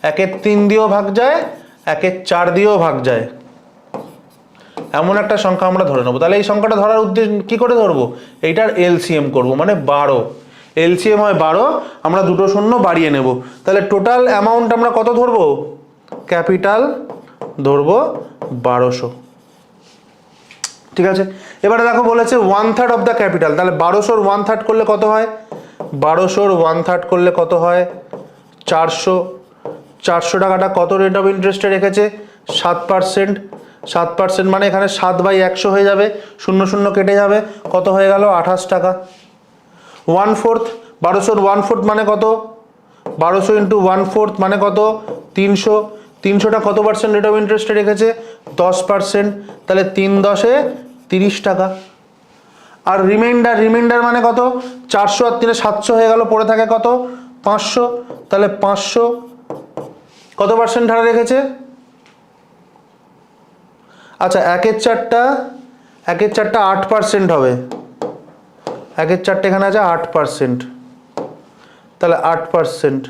1/3 দিয়েও ভাগ যায়, 1/4 দিয়েও ভাগ যায়, এমন একটা সংখ্যা আমরা ধরে নেবো। তাহলে এই সংখ্যাটা ধরার উদ্দেশ্য কি করে ধরবো, এইটার এলসিএম করব, মানে 12। এলসিএম হয় 12, আমরা দুটো শূন্য বাড়িয়ে নেব। তাহলে টোটাল অ্যামাউন্ট আমরা কত ধরবো, ক্যাপিটাল ধরবো 1200। ঠিক আছে, এবারে দেখো বলেছে 1/3 অফ দ্য ক্যাপিটাল, তাহলে 1200-র 1/3 করলে কত হয়, 1200-র 1/3 করলে কত হয়, 400। 400 টাকাটা কত রেট অফ ইন্টারেস্টে রেখেছে, 7%। 7% মানে এখানে 7/100 হয়ে যাবে, 0 কেটে যাবে, কত হয়ে গেল, 28 টাকা। 1/4, 1200-র 1/4 মানে কত, 1200 ইন্টু 1/4 মানে কত, 300। 300টা কত পার্সেন্ট রেট অফ ইন্টারেস্টে রেখেছে, 10%। তাহলে 3×10 30 টাকা। আর রিমাইন্ডার মানে কত, 400 আর 3 700 হয়ে গেল, পড়ে থাকে কত, 500। তাহলে 500 কত পার্সেন্ট হারে রেখেছে, আচ্ছা 1/4টা 8% হবে, 1/4 এখানে আছে 8%, তাহলে 8%।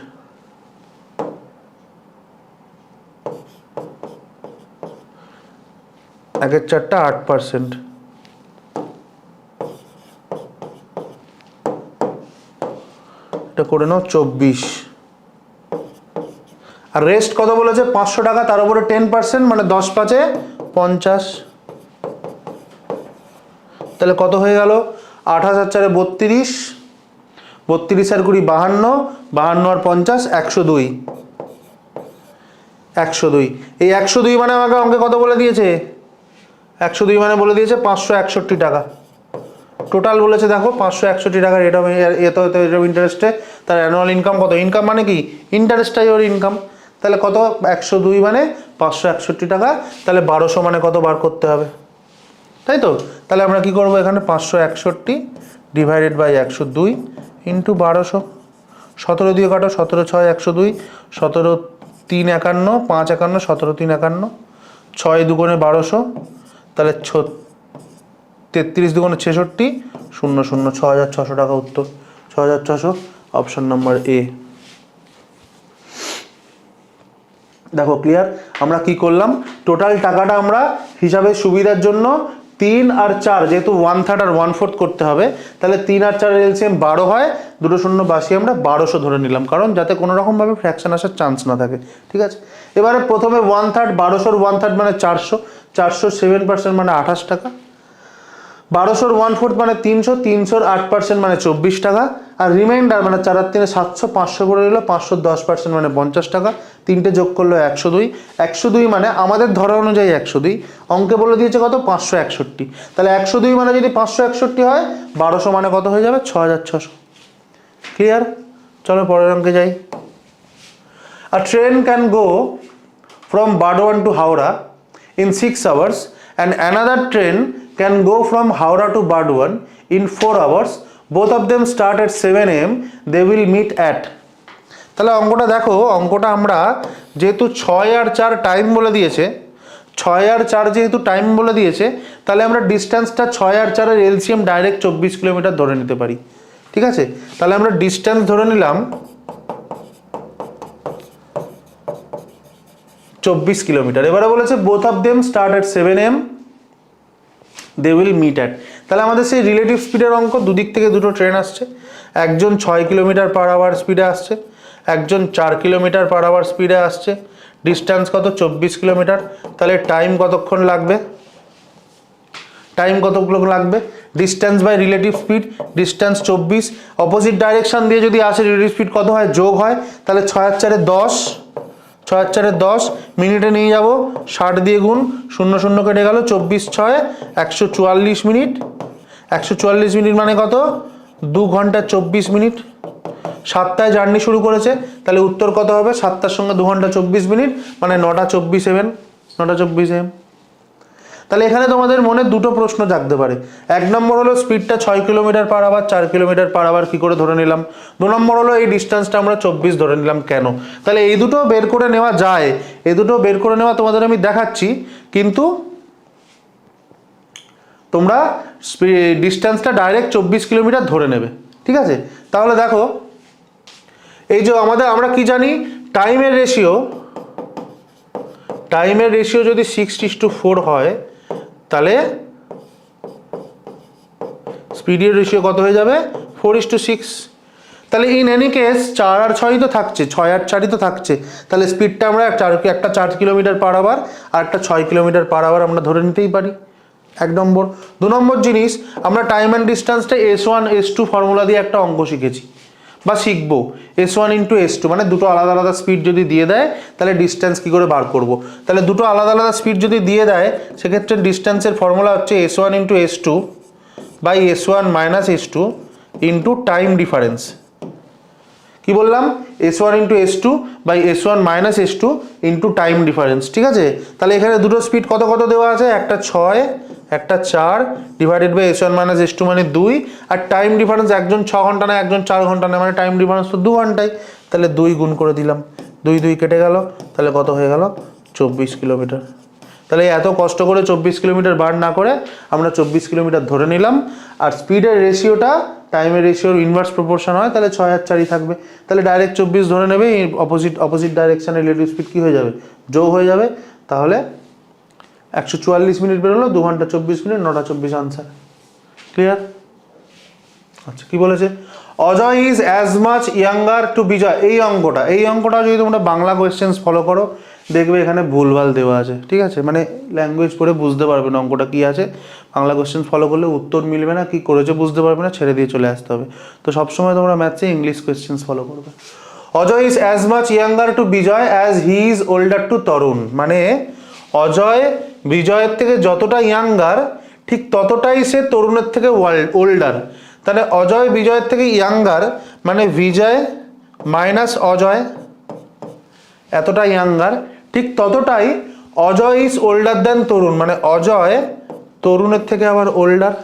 একের 4টা 8%, এটা করে নাও 24। আর রেস্ট কত বলেছে, 500 টাকা, তার উপরে 10% মানে 10×5 50। তাহলে কত হয়ে গেল, 28 আর 4 32, 32 আর 20 52, 52 আর 50 102। 102, এই 102 মানে আমাকে অঙ্কে কত বলে দিয়েছে, 102 মানে বলে দিয়েছে 561 টাকা। টোটাল বলেছে দেখো 561 টাকা রেট অফ ইন্টারেস্টে, তার অ্যানুয়াল ইনকাম কত, ইনকাম মানে কি, ইন্টারেস্টটাই ওর ইনকাম। তাহলে কত, 102 মানে 561 টাকা। তাহলে 1200 মানে কত বার করতে হবে, তাই তো? তাহলে আমরা কি করব, এখানে 561 ডিভাইডেড বাই 102 ইন্টু 1200। 17 দিয়ে কাটো, 17 6 102, 17 3 51, 5 51, 17 3 51, 6 2 1200, তাহলে 33 2 66, 0 0 6600 টাকা উত্তর, 6600, অপশন নাম্বার এ। দেখো ক্লিয়ার, আমরা কি করলাম, টোটাল টাকাটা আমরা হিসাবে সুবিধার জন্য 3 আর 4, যেহেতু 1/3 আর 1/4 করতে হবে, তাহলে 3 আর 4 এলসিএম 12 হয়, দুটো শূন্য বাসি আমরা 1200 ধরে নিলাম, কারণ যাতে কোনো রকমভাবে ফ্র্যাকশন আসার চান্স না থাকে। ঠিক আছে, এবারে প্রথমে 1/3, 1200-র 1/3 মানে 400, 400 7% মানে 28 টাকা। 1200-র 1/4 মানে 300, 300-র 8% মানে 24 টাকা। আর রিমাইন্ডার মানে 4 আর 3 700, 500 করে নিল, 500-র 10% মানে 50 টাকা। তিনটে যোগ করলো 102, 102 মানে আমাদের ধরা অনুযায়ী 102, অঙ্কে বলে দিয়েছে কত, 561। তাহলে 102 মানে যদি 561 হয়, 1200 মানে কত হয়ে যাবে, 6600। ক্লিয়ার, চলো পরের অঙ্কে যাই। A train can go from Burdwan to Howrah in 6 hours and another train can go from Howrah to Burdwan in 4 hours. Both of them start at 7 AM. They will meet at. তাহলে অঙ্কটা দেখো, অঙ্কটা আমরা যেহেতু 6 আর 4 time বলে দিয়েছে, 6 আর 4 যেহেতু time বলে দিয়েছে, তাহলে আমরা ডিস্টেন্সটা 6 আর 4 এর এলসিএম ডাইরেক্ট 24 কিলোমিটার ধরে নিতে পারি। ঠিক আছে, তাহলে আমরা ডিস্টেন্স ধরে নিলাম 24 কিলোমিটার। এবারে বলেছে both of them start at 7 AM, they will meet at. তাহলে আমাদের সেই রিলেটিভ স্পিডের অঙ্ক, দুদিক থেকে দুটো ট্রেন আসছে, একজন 6 কিলোমিটার পার আওয়ার স্পিডে আসছে, একজন 4 কিলোমিটার পার আওয়ার স্পিডে আসছে, ডিস্টেন্স কত, 24 কিলোমিটার। তাহলে টাইম কতক্ষণ লাগবে, distance by relative speed, distance 24, opposite direction দিয়ে যদি আসে রিলেটিভ স্পিড কত হয়, যোগ হয়, তাহলে 6 আর 4 10, 6 আর 4 10, মিনিটে নিয়ে যাব 60 দিয়ে গুণ, 0 0 কেটে গেল, 24 6 144 মিনিট। 144 মিনিট মানে কত, 2 ঘন্টা 24 মিনিট। 7টায় জার্নি শুরু করেছে, তাহলে উত্তর কত হবে? 7টার সঙ্গে 2 ঘন্টা 24 মিনিট মানে 9টা 24 AM, 9টা 24 AM। তাহলে এখানে তোমাদের মনে দুটো প্রশ্ন জাগতে পারে। এক নম্বর হলো স্পিডটা 6 kilometre per hour, 4 kilometre per hour কী করে ধরে নিলাম? 2 নম্বর হলো এই ডিস্টেন্সটা আমরা 24 ধরে নিলাম কেন? তাহলে এই দুটো বের করে নেওয়া যায়, এই দুটো বের করে নেওয়া তোমাদের আমি দেখাচ্ছি, কিন্তু তোমরা ডিস্টেন্সটা ডাইরেক্ট 24 কিলোমিটার ধরে নেবে, ঠিক আছে? তাহলে দেখো, এই যে আমরা কি জানি, টাইমের রেশিও যদি 6:4 হয়, তাহলে স্পিডের রেশিও কত হয়ে যাবে? 4:6। তাহলে ইন এনি কেস 4 আর 6 তো থাকছে, 6 আর 4 তো থাকছে, তাহলে স্পিডটা আমরা একটা 4 কিলোমিটার পার আওয়ার আর একটা 6 কিলোমিটার পার আওয়ার আমরা ধরে নিতেই পারি, 1 নম্বর। 2 নম্বর জিনিস, আমরা টাইম অ্যান্ড ডিস্টেন্সটা S1 S2 ফর্মুলা দিয়ে একটা অঙ্ক শিখেছি বা শিখবো। S1 × S2 মানে দুটো আলাদা আলাদা স্পিড যদি দিয়ে দেয়, তাহলে ডিস্টেন্স কী করে বার করব? তাহলে দুটো আলাদা আলাদা স্পিড যদি দিয়ে দেয়, সেক্ষেত্রে ডিস্টেন্সের ফর্মুলা হচ্ছে S1 × S2 by S1 - S2 into time difference. কি বললাম? S1 × S2 by S1 - S2 into time difference, ঠিক আছে? তাহলে এখানে দুটো স্পিড কত কত দেওয়া আছে? একটা 6, একটা 4 ডিভাইডেড বাই S1 - S2 মানে 2, আর টাইম ডিফারেন্স একজন 6 ঘন্টা না একজন 4 ঘন্টা না, মানে টাইম ডিফারেন্স তো 2 ঘন্টায়, তাহলে 2 গুণ করে দিলাম, 2 2 কেটে গেল, তাহলে কত হয়ে গেল? 24 কিলোমিটার। তাহলে এত কষ্ট করে 24 কিলোমিটার বার না করে আমরা 24 কিলোমিটার ধরে নিলাম। আর স্পিডের রেশিওটা টাইমের রেশিওর ইনভার্স প্রপোর্শন হয়, তাহলে 6 আর 4 থাকবে, তাহলে ডাইরেক্ট 24 ধরে নেবে। অপোজিট ডাইরেকশানে রিলেটিভ স্পিড কী হয়ে যাবে? যোগ হয়ে যাবে। তাহলে 144 মিনিট বেরোলো, 2 ঘন্টা 24 মিনিট, 9টা 24 আনসার। ক্লিয়ার? আচ্ছা, কি বলেছে? Ajay is as much younger to Vijay. এই অঙ্কটা যদি তোমরা বাংলা কোয়েশ্চেন্স ফলো করো, দেখবে এখানে ভুলভাল দেওয়া আছে, ঠিক আছে? মানে ল্যাঙ্গুয়েজ পড়ে বুঝতে পারবে না অঙ্কটা কী আছে, বাংলা কোয়েশ্চেন্স ফলো করলে উত্তর মিলবে না, কি করেছে বুঝতে পারবে না, ছেড়ে দিয়ে চলে আসতে হবে। তো সবসময় তোমরা ম্যাথসে ইংলিশ কোয়েশ্চেন্স ফলো করবে। Ajay is as much younger to Vijay as he is older to Tarun. মানে অজয় বিজয়ের থেকে যতটা ইয়াঙ্গার, ঠিক ততটাই সে তরুণের থেকে ওল্ডার। তাহলে অজয় বিজয়ের থেকে ইয়াঙ্গার মানে বিজয় মাইনাস অজয় এতটা ইয়াঙ্গার, ঠিক ততটাই অজয় ইজ ওল্ডার দেন তরুণ, মানে অজয় তরুণের থেকে আবার ওল্ডার।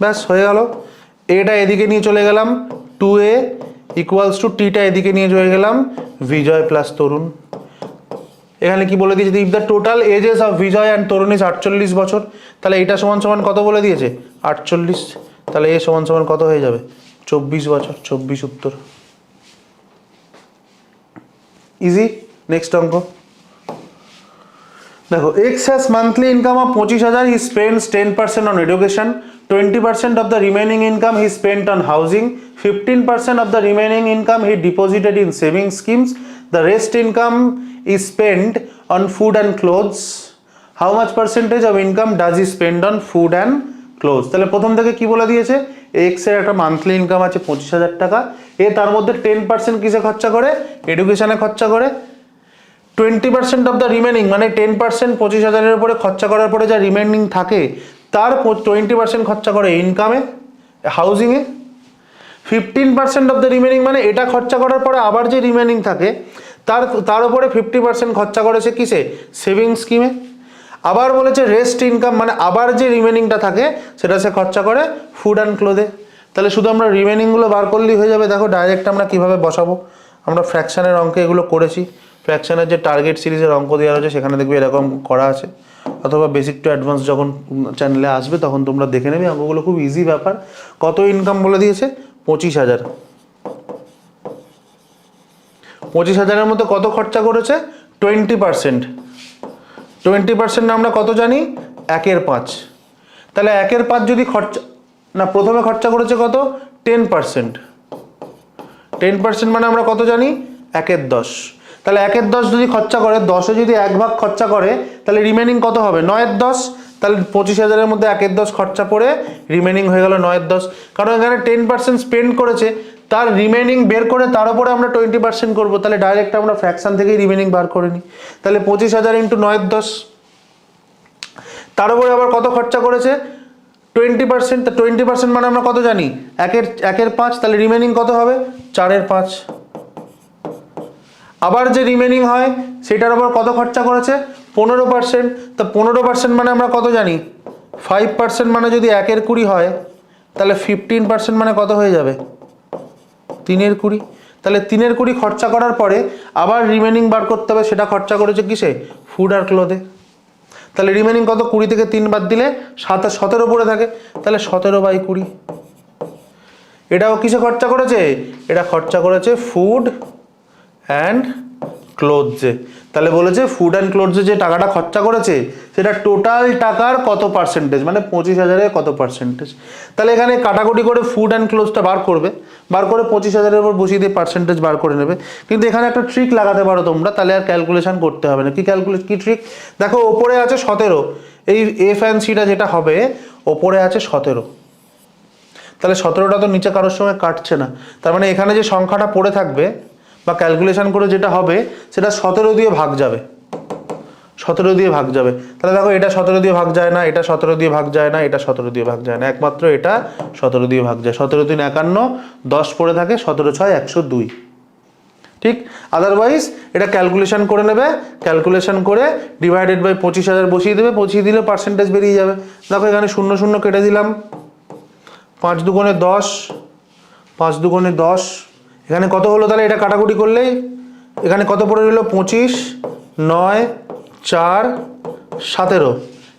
ব্যাস হয়ে গেল। এটা এদিকে নিয়ে চলে গেলাম, 2a ইকুয়ালস টু টিটা এদিকে নিয়ে চলে গেলাম, বিজয় প্লাস তরুণ। এখানে কি বলে দিয়েছে? If the total ages of Vijay and Tarun is 48 বছর, তাহলে এটা সমান সমান কত বলে দিয়েছে? 48। তাহলে এ সমান সমান কত হয়ে যাবে? 24 বছর। 24 উত্তর। ইজি। নেক্সট অঙ্ক দেখো, x has monthly income of 25,000, he spends 10% on education, 20% of the remaining income he spent on housing, 15% of the remaining income he deposited in saving schemes, the rest income is spent on food and clothes. How much percentage of income does he spend on food and clothes? তাহলে প্রথম থেকে কি বলে দিয়েছে? X এর একটা monthly income আছে 25,000 টাকা, এ তার মধ্যে 10% কিসে খরচা করে? এডুকেশনে খরচা করে। 20% অফ দ্য রিমেনিং মানে 10% 25,000-এর উপরে খরচা করার পরে যা রিমেনিং থাকে, তার 20% খরচা করে ইনকামে, হাউজিংয়ে। 15% অফ দ্য রিমেনিং মানে এটা খরচা করার পরে আবার যে রিমেনিং থাকে, তার উপরে 50% খরচা করেছে কিসে? সেভিং স্কিমে। আবার বলেছে রেস্ট ইনকাম মানে আবার যে রিমেনিংটা থাকে সেটা সে খরচা করে ফুড অ্যান্ড ক্লোথে। তাহলে শুধু আমরা রিমেনিংগুলো বার করলেই হয়ে যাবে। দেখো ডাইরেক্ট আমরা কিভাবে বসাবো, আমরা ফ্র্যাকশানের অঙ্কে এগুলো করেছি। ফ্র্যাকশানের যে টার্গেট সিরিজের অঙ্ক দেওয়া রয়েছে সেখানে দেখবে এরকম করা আছে, অথবা বেসিক টু অ্যাডভান্স যখন চ্যানেলে আসবে তখন তোমরা দেখে নেবে। অঙ্কগুলো খুব ইজি ব্যাপার। কত ইনকাম বলে দিয়েছে? 25,000। 25,000-এর মধ্যে কত খরচা করেছে? 20%। 20% আমরা কত জানি? 1/5। তাহলে 1/5 যদি খরচা না, প্রথমে খরচা করেছে কত? 10%। 10% মানে আমরা কত জানি? 1/10। তাহলে 1/10 যদি খরচা করে, 10-এ যদি 1 ভাগ খরচা করে, তাহলে রিমেনিং কত হবে? 9/10। তাহলে 25,000-এর মধ্যে 1/10 খরচা পড়ে রিমেনিং হয়ে গেল 9/10। কারণ এখানে 10% স্পেন্ড করেছে, তার রিমেনিং বের করে তার উপরে আমরা 20% করবো। তাহলে ডাইরেক্ট আমরা ফ্র্যাকশন থেকেই রিমেনিং বার করে নিই। তাহলে 25,000 × 9/10। তার উপরে আবার কত খরচা করেছে? 20%, তা 20% মানে আমরা কত জানি, একের 5, তাহলে রিমেনিং কত হবে, 4-এর 5। আবার যে রিমেনিং হয় সেটার উপর কত খরচা করেছে, 15%, তা 15% মানে আমরা কত জানি, 5% মানে যদি 1-এর 20 হয় তাহলে 15% মানে কত হয়ে যাবে, 3-এর 20। তাহলে 3-এর 20 খরচা করার পরে আবার রিমেনিং বার করতে হবে, সেটা খরচা করেছে কিসে, ফুড আর ক্লোথে। তাহলে রিমেনিং কত, 20 থেকে 3 বাদ দিলে 17 পড়ে থাকে, তাহলে 17/20। এটাও কিসে খরচা করেছে, এটা খরচা করেছে ফুড অ্যান্ড ক্লোথসে। তাহলে বলেছে ফুড অ্যান্ড ক্লোথসে যে টাকাটা খরচা করেছে সেটা টোটাল টাকার কত পার্সেন্টেজ, মানে 25,000-এর কত পার্সেন্টেজ। তাহলে এখানে কাটাকুটি করে ফুড অ্যান্ড ক্লোথসটা বার করবে, বার করে 25,000-এর উপর বসিয়ে দিয়ে পার্সেন্টেজ বার করে নেবে। কিন্তু এখানে একটা ট্রিক লাগাতে পারো তোমরা, তাহলে আর ক্যালকুলেশন করতে হবে না। কি ট্রিক, দেখো ওপরে আছে 17, এই এফ অ্যান্ড সিটা যেটা হবে ওপরে আছে 17, তাহলে 17টা তো নিচে কারোর সঙ্গে কাটছে না, তার মানে এখানে যে সংখ্যাটা পড়ে থাকবে বা ক্যালকুলেশন করে যেটা হবে সেটা 17 দিয়ে ভাগ যাবে, 17 দিয়ে ভাগ যাবে। তাহলে দেখো এটা 17 দিয়ে ভাগ যায় না, এটা 17 দিয়ে ভাগ যায় না, এটা 17 দিয়ে ভাগ যায় না, একমাত্র এটা 17 দিয়ে ভাগ যায়। 17 3 51, 10 পড়ে থাকে, 17 6 102, ঠিক। আদারওয়াইজ এটা ক্যালকুলেশন করে নেবে, ক্যালকুলেশন করে ডিভাইডেড বাই 25,000 বসিয়ে দেবে, বসিয়ে দিলে পার্সেন্টেজ বেরিয়ে যাবে। দেখো এখানে 0 0 কেটে দিলাম, 5 2 10, 5 2 10, এখানে কত হলো, তাহলে এটা কাটাকুটি করলেই এখানে কত পড়ে রইল, 25 9 4 17,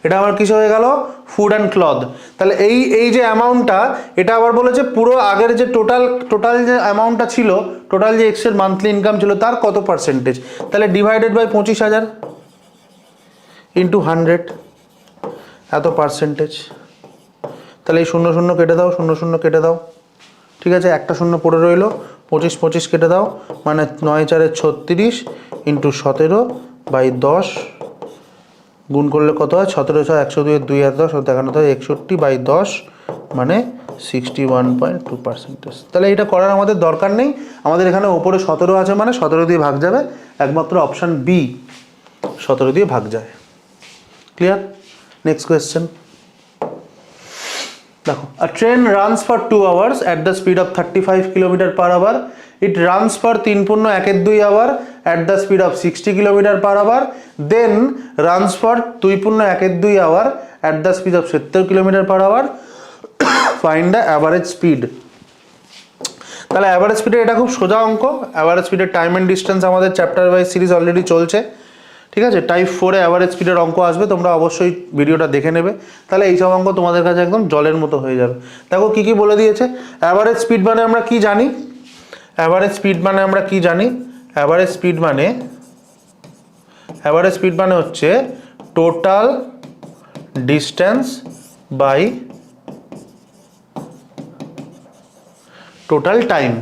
এটা আবার কিছু হয়ে গেল, ফুড অ্যান্ড ক্লথ। তাহলে এই যে অ্যামাউন্টটা, এটা আবার বলেছে পুরো আগের যে টোটাল যে অ্যামাউন্টটা ছিল, টোটাল যে এক্সের মান্থলি ইনকাম ছিল তার কত পার্সেন্টেজ, তাহলে ডিভাইডেড বাই 25,000 ইন্টু 100, এত পার্সেন্টেজ। তাহলে এই 0 0 কেটে দাও, 0 0 কেটে দাও, ঠিক আছে, একটা 0 পড়ে রইল, 25 25 কেটে দাও, মানে 9 4 36 ইন্টু 17/10, গুণ করলে কত হয়, 17 6 102 2 আর 10 দেখানো হয় 61/10, মানে 61.2%। তাহলে এটা করার আমাদের দরকার নেই, আমাদের এখানে ওপরে 17 আছে মানে 17 দিয়ে ভাগ যাবে, একমাত্র অপশান বি 17 দিয়ে ভাগ যায়। ক্লিয়ার? নেক্সট কোয়েশ্চেন দেখো, a train runs for 2 hours at the speed of 35 km/h. It runs for 3.12 hour at the speed of 60 km/h. Then runs for 2.12 hour at the speed of 70 km/h. Find the average speed. তাহলে average স্পিডে এটা খুব সোজা অঙ্ক। Average স্পিডের time and distance আমাদের chapter wise series already চলছে, ঠিক আছে। টাইপ 4-এ অ্যাভারেজ স্পিডের অঙ্ক আসবে, তোমরা অবশ্যই ভিডিওটা দেখে নেবে, তাহলে এইসব অঙ্ক তোমাদের কাছে একদম জলের মতো হয়ে যাবে। দেখো কি কি বলে দিয়েছে। অ্যাভারেজ স্পিড মানে আমরা কি জানি, অ্যাভারেজ স্পিড মানে আমরা কি জানি, অ্যাভারেজ স্পিড মানে হচ্ছে total distance by total time,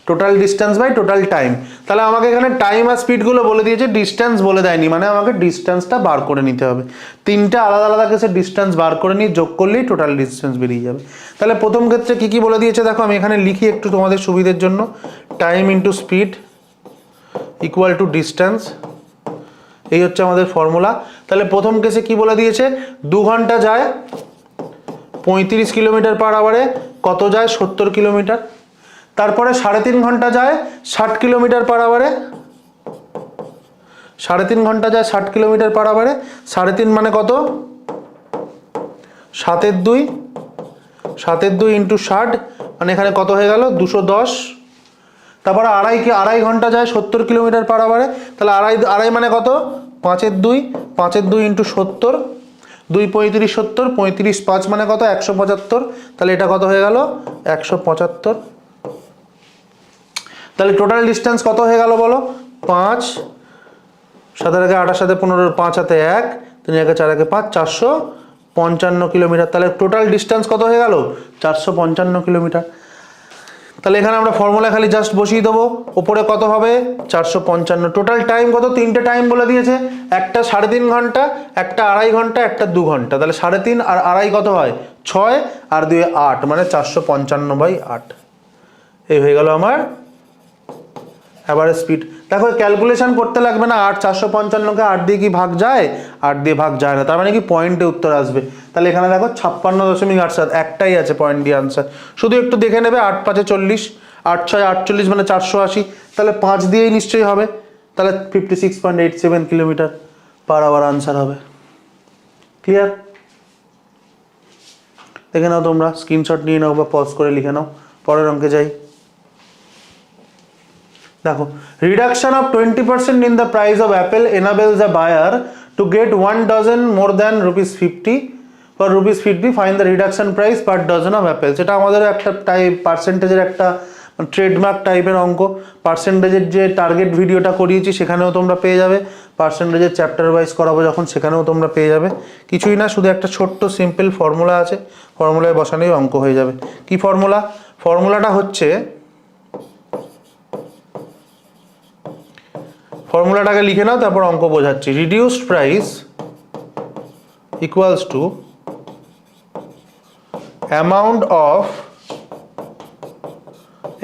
total distance by total time. তাহলে আমাকে এখানে টাইম আর স্পিডগুলো বলে দিয়েছে, ডিস্টেন্স বলে দেয়নি, মানে আমাকে ডিস্টেন্সটা বার করে নিতে হবে। তিনটা আলাদা আলাদা কেসে ডিস্টেন্স বার করে নিয়ে যোগ করলেই টোটাল ডিস্টেন্স বেরিয়ে যাবে। তাহলে প্রথম ক্ষেত্রে কি কি বলে দিয়েছে দেখো, আমি এখানে লিখি একটু তোমাদের সুবিধের জন্য। Time into speed equal to distance, এই হচ্ছে আমাদের ফর্মুলা। তাহলে প্রথম কেসে কি বলে দিয়েছে, 2 ঘন্টা যায় 35 km/h, কত যায় 70 কিলোমিটার। তারপরে 3.5 ঘন্টা যায় 60 km/h, 3.5 ঘন্টা যায় 60 km/h, 3.5 মানে কত, 7/2 ইন্টু 60, মানে এখানে কত হয়ে গেল 210। তারপরে আড়াই ঘন্টা যায় 70 km/h, তাহলে আড়াই মানে কত, 5/2 ইন্টু 70, 2 35 70, 35 5 মানে কত 175, তাহলে এটা কত হয়ে গেল 175। তাহলে টোটাল ডিস্টেন্স কত হয়ে গেল বলো, 5 7 আগে 8 সাথে 15, 5 হাতে 1, 3 আগে 4 আগে 5, 455 কিলোমিটার। তাহলে টোটাল ডিস্টেন্স কত হয়ে গেল 455 কিলোমিটার। তাহলে এখানে আমরা ফর্মুলা খালি জাস্ট বসিয়ে দেবো, ওপরে কত হবে 455। টোটাল টাইম কত, তিনটে টাইম বলে দিয়েছে, একটা 3.5 ঘন্টা, একটা 2.5 ঘন্টা, একটা 2 ঘন্টা। তাহলে 3.5 আর 2.5 কত হয় 6 আর 2 8, মানে 455/8। এই হয়ে গেল আমার অ্যাভারেজ স্পিড। দেখো ক্যালকুলেশন করতে লাগবে না, 8 455কে 8 দিয়ে কি ভাগ যায়? 8 দিয়ে ভাগ যায় না, তার মানে কি পয়েন্টে উত্তর আসবে। তাহলে এখানে দেখো 56.87, একটাই আছে পয়েন্ট দিয়ে আনসার। শুধু একটু দেখে নেবে, 8 5 40, 8 6 48 মানে 480, তাহলে 5 দিয়েই নিশ্চয়ই হবে। তাহলে 56.87 কিলোমিটার পার আওয়ার আনসার হবে। ক্লিয়ার? দেখে নাও তোমরা, স্ক্রিনশট নিয়ে নাও বা পজ করে লিখে নাও। পরের অঙ্কে যাই। দেখো, reduction of 20% in the price of apple enables a buyer to get 1 dozen more than ₹50 for ₹50, find the reduction price per dozen of apple. সেটা আমাদের একটা টাইপ পার্সেন্টেজের একটা ট্রেডমার্ক টাইপের অঙ্ক। পার্সেন্টেজের যে টার্গেট ভিডিওটা করিয়েছি সেখানেও তোমরা পেয়ে যাবে, পার্সেন্টেজের চ্যাপ্টার ওয়াইজ করাবো যখন সেখানেও তোমরা পেয়ে যাবে। কিছুই না, শুধু একটা ছোট্ট সিম্পল ফর্মুলা আছে, ফর্মুলায় বসানোই অঙ্ক হয়ে যাবে। কি ফর্মুলা? ফর্মুলাটা হচ্ছে, ফর্মুলাটাকে লিখে নাও, তারপর অঙ্ক বোঝাচ্ছি। Reduced price equals to amount of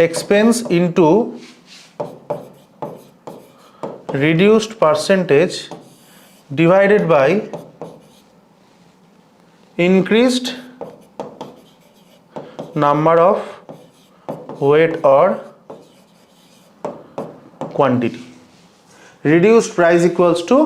expense into reduced percentage divided by increased number of weight or quantity. Reduced price equals to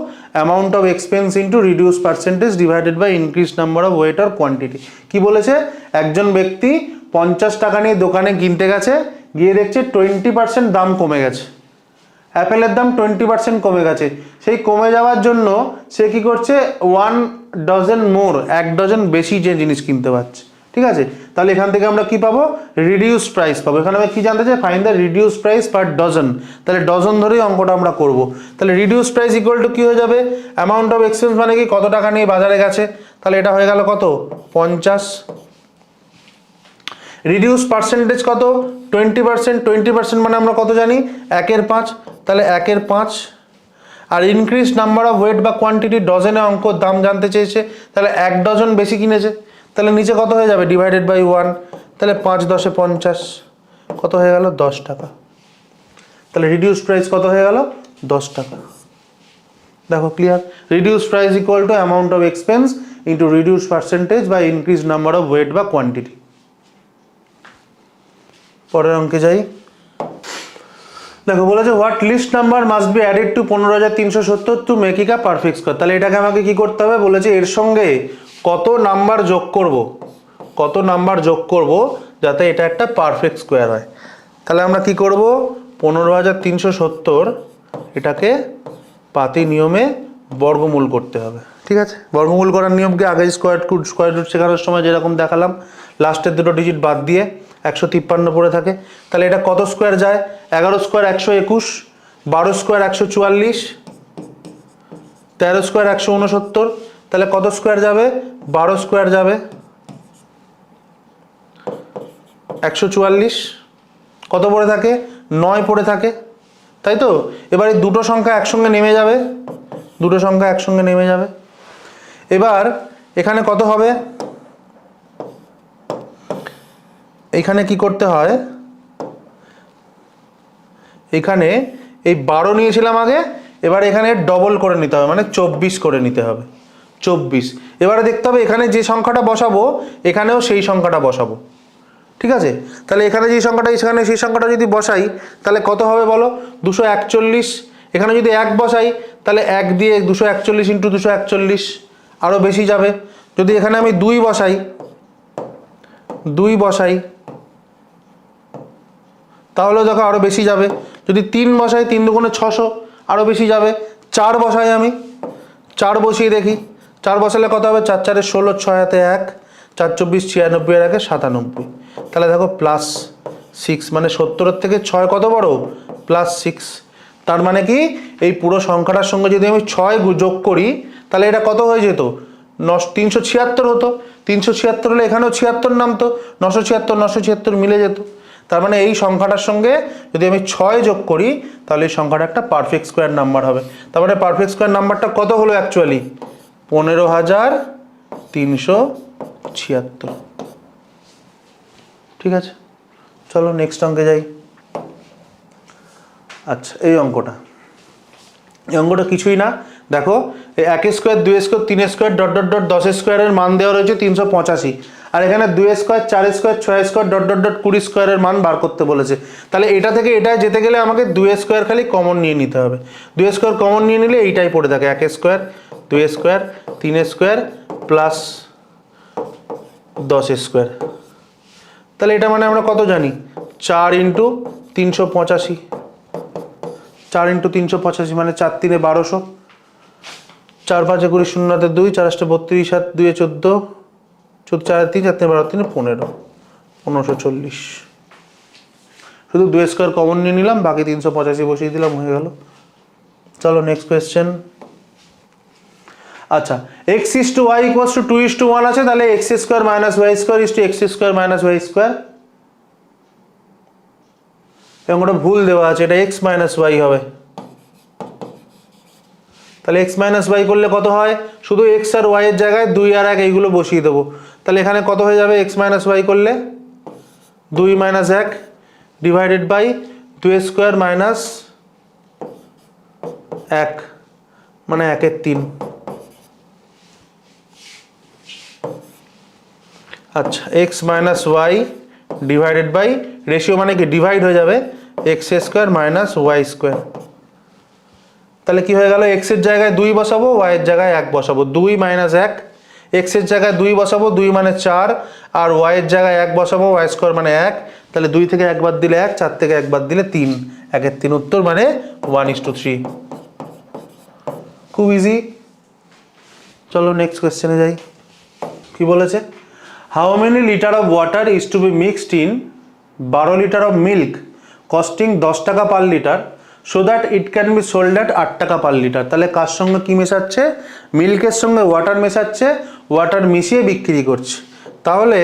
amount of expense into reduced percentage divided by increased number of weight or quantity. কি বলেছে? একজন ব্যক্তি 50 টাকা নিয়ে দোকানে কিনতে গেছে, গিয়ে দেখছে 20% দাম কমে গেছে, অ্যাপেলের দাম 20% কমে গেছে। সেই কমে যাওয়ার জন্য সে কি করছে? 1 dozen মোর, 1 ডজন বেশি যে জিনিস কিনতে পারছে। ঠিক আছে, তাহলে এখান থেকে আমরা কি পাবো? রিডিউস প্রাইস পাবো। এখানে আমি কি জানতে চাই? Find the reduce price per dozen. তাহলে ডজন ধরেই অঙ্কটা আমরা করব। তাহলে রিডিউস প্রাইস ইকুয়াল টু কি হয়ে যাবে? অ্যামাউন্ট অফ এক্সপেন্স মানে কি, কত টাকা নিয়ে বাজারে গেছে, তাহলে এটা হয়ে গেল কত? 50। রিডিউস পার্সেন্টেজ কত? 20%। 20% মানে আমরা কত জানি? 1/5, তাহলে 1/5। আর ইনক্রিজ নাম্বার অফ ওয়েট বা কোয়ান্টিটি, ডজনে অঙ্ক দাম জানতে চেয়েছে, তাহলে 1 ডজন বেশি কিনেছে, তাহলে নিচে কত হয়ে যাবে? ডিভাইডেড বাই 1, তাহলে 5 10 50, কত হয়ে গেল? 10 টাকা। তাহলে রিডিউস প্রাইস কত হয়ে গেল? 10 টাকা। দেখো clear? Reduce price equal to amount of expense into reduce percentage বা ইনক্রিজ নাম্বার অফ ওয়েট বা কোয়ান্টিটি। পরের অঙ্কে যাই। দেখো বলেছে what least number must be added to 15,370 to make it a perfect square. তাহলে এটাকে আমাকে কি করতে হবে? বলেছে এর সঙ্গে কত নাম্বার যোগ করব, কত নাম্বার যোগ করব যাতে এটা একটা পারফেক্ট স্কোয়ার হয়। তাহলে আমরা কি করব? 15,370 এটাকে পাতি নিয়মে বর্গমূল করতে হবে। ঠিক আছে, বর্গমূল করার নিয়মকে আগে স্কোয়ার রুট শেখানোর সময় যেরকম দেখালাম, লাস্টের দুটো ডিজিট বাদ দিয়ে 153 পড়ে থাকে। তাহলে এটা কত স্কোয়ার যায়? 11 স্কোয়ার 121, 12 স্কোয়ার 144, 13 স্কোয়ার 169, তাহলে কত স্কোয়ার যাবে? 12 স্কোয়ার যাবে 144। কত পড়ে থাকে? 9 পড়ে থাকে, তাই তো? এবার এই দুটো সংখ্যা একসঙ্গে নেমে যাবে, দুটো সংখ্যা একসঙ্গে নেমে যাবে। এবার এখানে কত হবে? এখানে কি করতে হয়? এখানে এই 12 নিয়েছিলাম আগে, এবার এখানে ডবল করে নিতে হবে, মানে 24 করে নিতে হবে, 24। এবারে দেখতে হবে এখানে যে সংখ্যাটা বসাবো এখানেও সেই সংখ্যাটা বসাবো। ঠিক আছে, তাহলে এখানে যে সংখ্যাটা, এখানে সেই সংখ্যাটা যদি বসাই তাহলে কত হবে বলো? 241। এখানে যদি 1 বসাই তাহলে 1 দিয়ে 241 ইন্টু 241 আরও বেশি যাবে। যদি এখানে আমি 2 বসাই, 2 বসাই তাহলে দেখো আরও বেশি যাবে। যদি 3 বসাই, 3 দুগুণে 600 আরও বেশি যাবে। 4 বসাই আমি, 4 বসিয়ে দেখি, 4 বসালে কত হবে? 4 4 16, 6 হাতে 1, 4 24 96 এর আগে 97। তাহলে দেখো +6, মানে 70 থেকে 6 কত বড়? +6। তার মানে কি এই পুরো সংখ্যাটার সঙ্গে যদি আমি 6 যোগ করি তাহলে এটা কত হয়ে যেত? 376 হতো। 376 হলে এখানেও 76 নামতো, 976 976 মিলে যেত। তার মানে এই সংখ্যাটার সঙ্গে যদি আমি 6 যোগ করি তাহলে এই সংখ্যাটা একটা পারফেক্ট স্কোয়ার নাম্বার হবে। তার মানে পারফেক্ট স্কোয়ার নাম্বারটা কত হলো অ্যাকচুয়ালি? 15,376। ঠিক আছে, চলো নেক্সট অঙ্কে যাই। আচ্ছা এই অঙ্কটা কিছুই না, দেখো এই 1 square 2 square 3 square dot dot dot 10 স্কোয়ারের মান দেওয়া রয়েছে 385, আর এখানে 2 square 4 square 6 square dot dot dot 20 স্কোয়ারের মান বার করতে বলেছে। তাহলে এটা থেকে এটায় যেতে গেলে আমাকে 2 স্কোয়ার খালি কমন নিয়ে নিতে হবে। 2 স্কোয়ার কমন নিয়ে নিলে এইটাই পড়ে থাকে, 1 square 2 square 3 square plus 10 square. তাহলে এটা মানে আমরা কত জানি, 4 ইন্টু 385, 4 ইন্টু 385 মানে 4 3 1200, 4 5 20 0 2, 4 8 32, 7 2 14, 4 3 4 3 12 3 15, 1540। শুধু 2 স্কোয়ার কমন নিয়ে নিলাম, বাকি 385 বসিয়ে দিলাম, হয়ে গেল। চলো নেক্সট কোয়েশ্চেন। আচ্ছা x is to y equals to 2 is to 1 আছে, তাহলে x square minus Y square is to X square minus Y square. এবং ওটা ভুল দেওয়া আছে, এটা x মাইনাস ওয়াই হবে। তাহলে x মাইনাস ওয়াই করলে কত হয়, শুধু x আর y এর জায়গায় 2 আর 1 এইগুলো বসিয়ে দেবো। তাহলে এখানে কত হয়ে যাবে, x মাইনাস ওয়াই করলে 2 minus 1 divided by 2 square minus 1 মানে 1 এর 3। আচ্ছা x minus Y divided by, ratio মানে কি ডিভাইড হয়ে যাবে, X square minus Y square. তাহলে কি হয়ে গেল, এক্স এর জায়গায় 2 বসাবো, ওয়াই এর জায়গায় 1 বসাবো, 2 মাইনাস 1, এক্স এর জায়গায় 2 বসাবো, 2 মানে 4, আর ওয়াই এর জায়গায় 1 বসাবো, ওয়াই স্কোয়ার মানে 1। তাহলে 2 থেকে 1 বাদ দিলে 1, 4 থেকে 1 বাদ দিলে 3, 1 এর 3 উত্তর মানে 1:3। খুব ইজি। চলো নেক্সট কোয়েশ্চেনে যাই। কি বলেছে, how many litre of water is to be mixed in 12 litre of milk costing 10 taka per litre so that it can be sold at 8 taka per litre. তাহলে কার সঙ্গে কি মেশাচ্ছে, মিল্কের সঙ্গে ওয়াটার মেশাচ্ছে, ওয়াটার মিশিয়ে বিক্রি করছে। তাহলে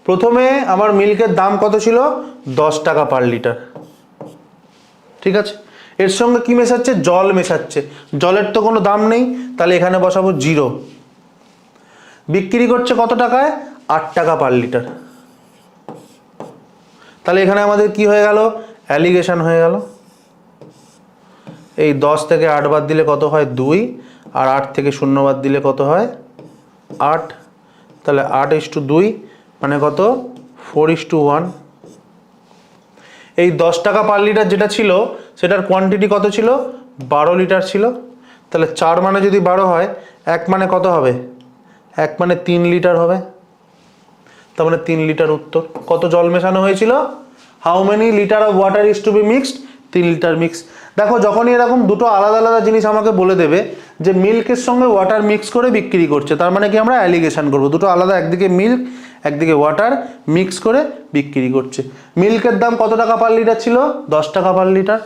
প্রথমে আমার মিল্কের দাম কত ছিল, 10 টাকা পার লিটার, ঠিক আছে। এর সঙ্গে কি মেশাচ্ছে, জল মেশাচ্ছে, জলের তো কোনো দাম নেই, তাহলে এখানে বসাবো 0। বিক্রি করছে কত টাকায়, 8 টাকা পার লিটার। তাহলে এখানে আমাদের কি হয়ে গেল, অ্যালিগেশন হয়ে গেল। এই 10 থেকে 8 বাদ দিলে কত হয় 2, আর 8 থেকে 0 বাদ দিলে কত হয় 8। তাহলে 8:2 মানে কত, 4:1। এই 10 টাকা পার লিটার যেটা ছিল সেটার কোয়ান্টিটি কত ছিল, 12 লিটার ছিল। তাহলে 4 মানে যদি 12 হয়, 1 মানে কত হবে, 1 মানে 3 লিটার হবে। তার মানে 3 লিটার উত্তর। কত জল মেশানো হয়েছিল, how many litre of water is to be mixed, 3 litre mix. দেখো যখনই এরকম দুটো আলাদা আলাদা জিনিস আমাকে বলে দেবে যে মিল্কের সঙ্গে ওয়াটার মিক্স করে বিক্রি করছে, তার মানে কি আমরা অ্যালিগেশন করবো, দুটো আলাদা, একদিকে মিল্ক একদিকে ওয়াটার মিক্স করে বিক্রি করছে। মিল্কের দাম কত টাকা পার লিটার ছিল, 10 টাকা পার লিটার।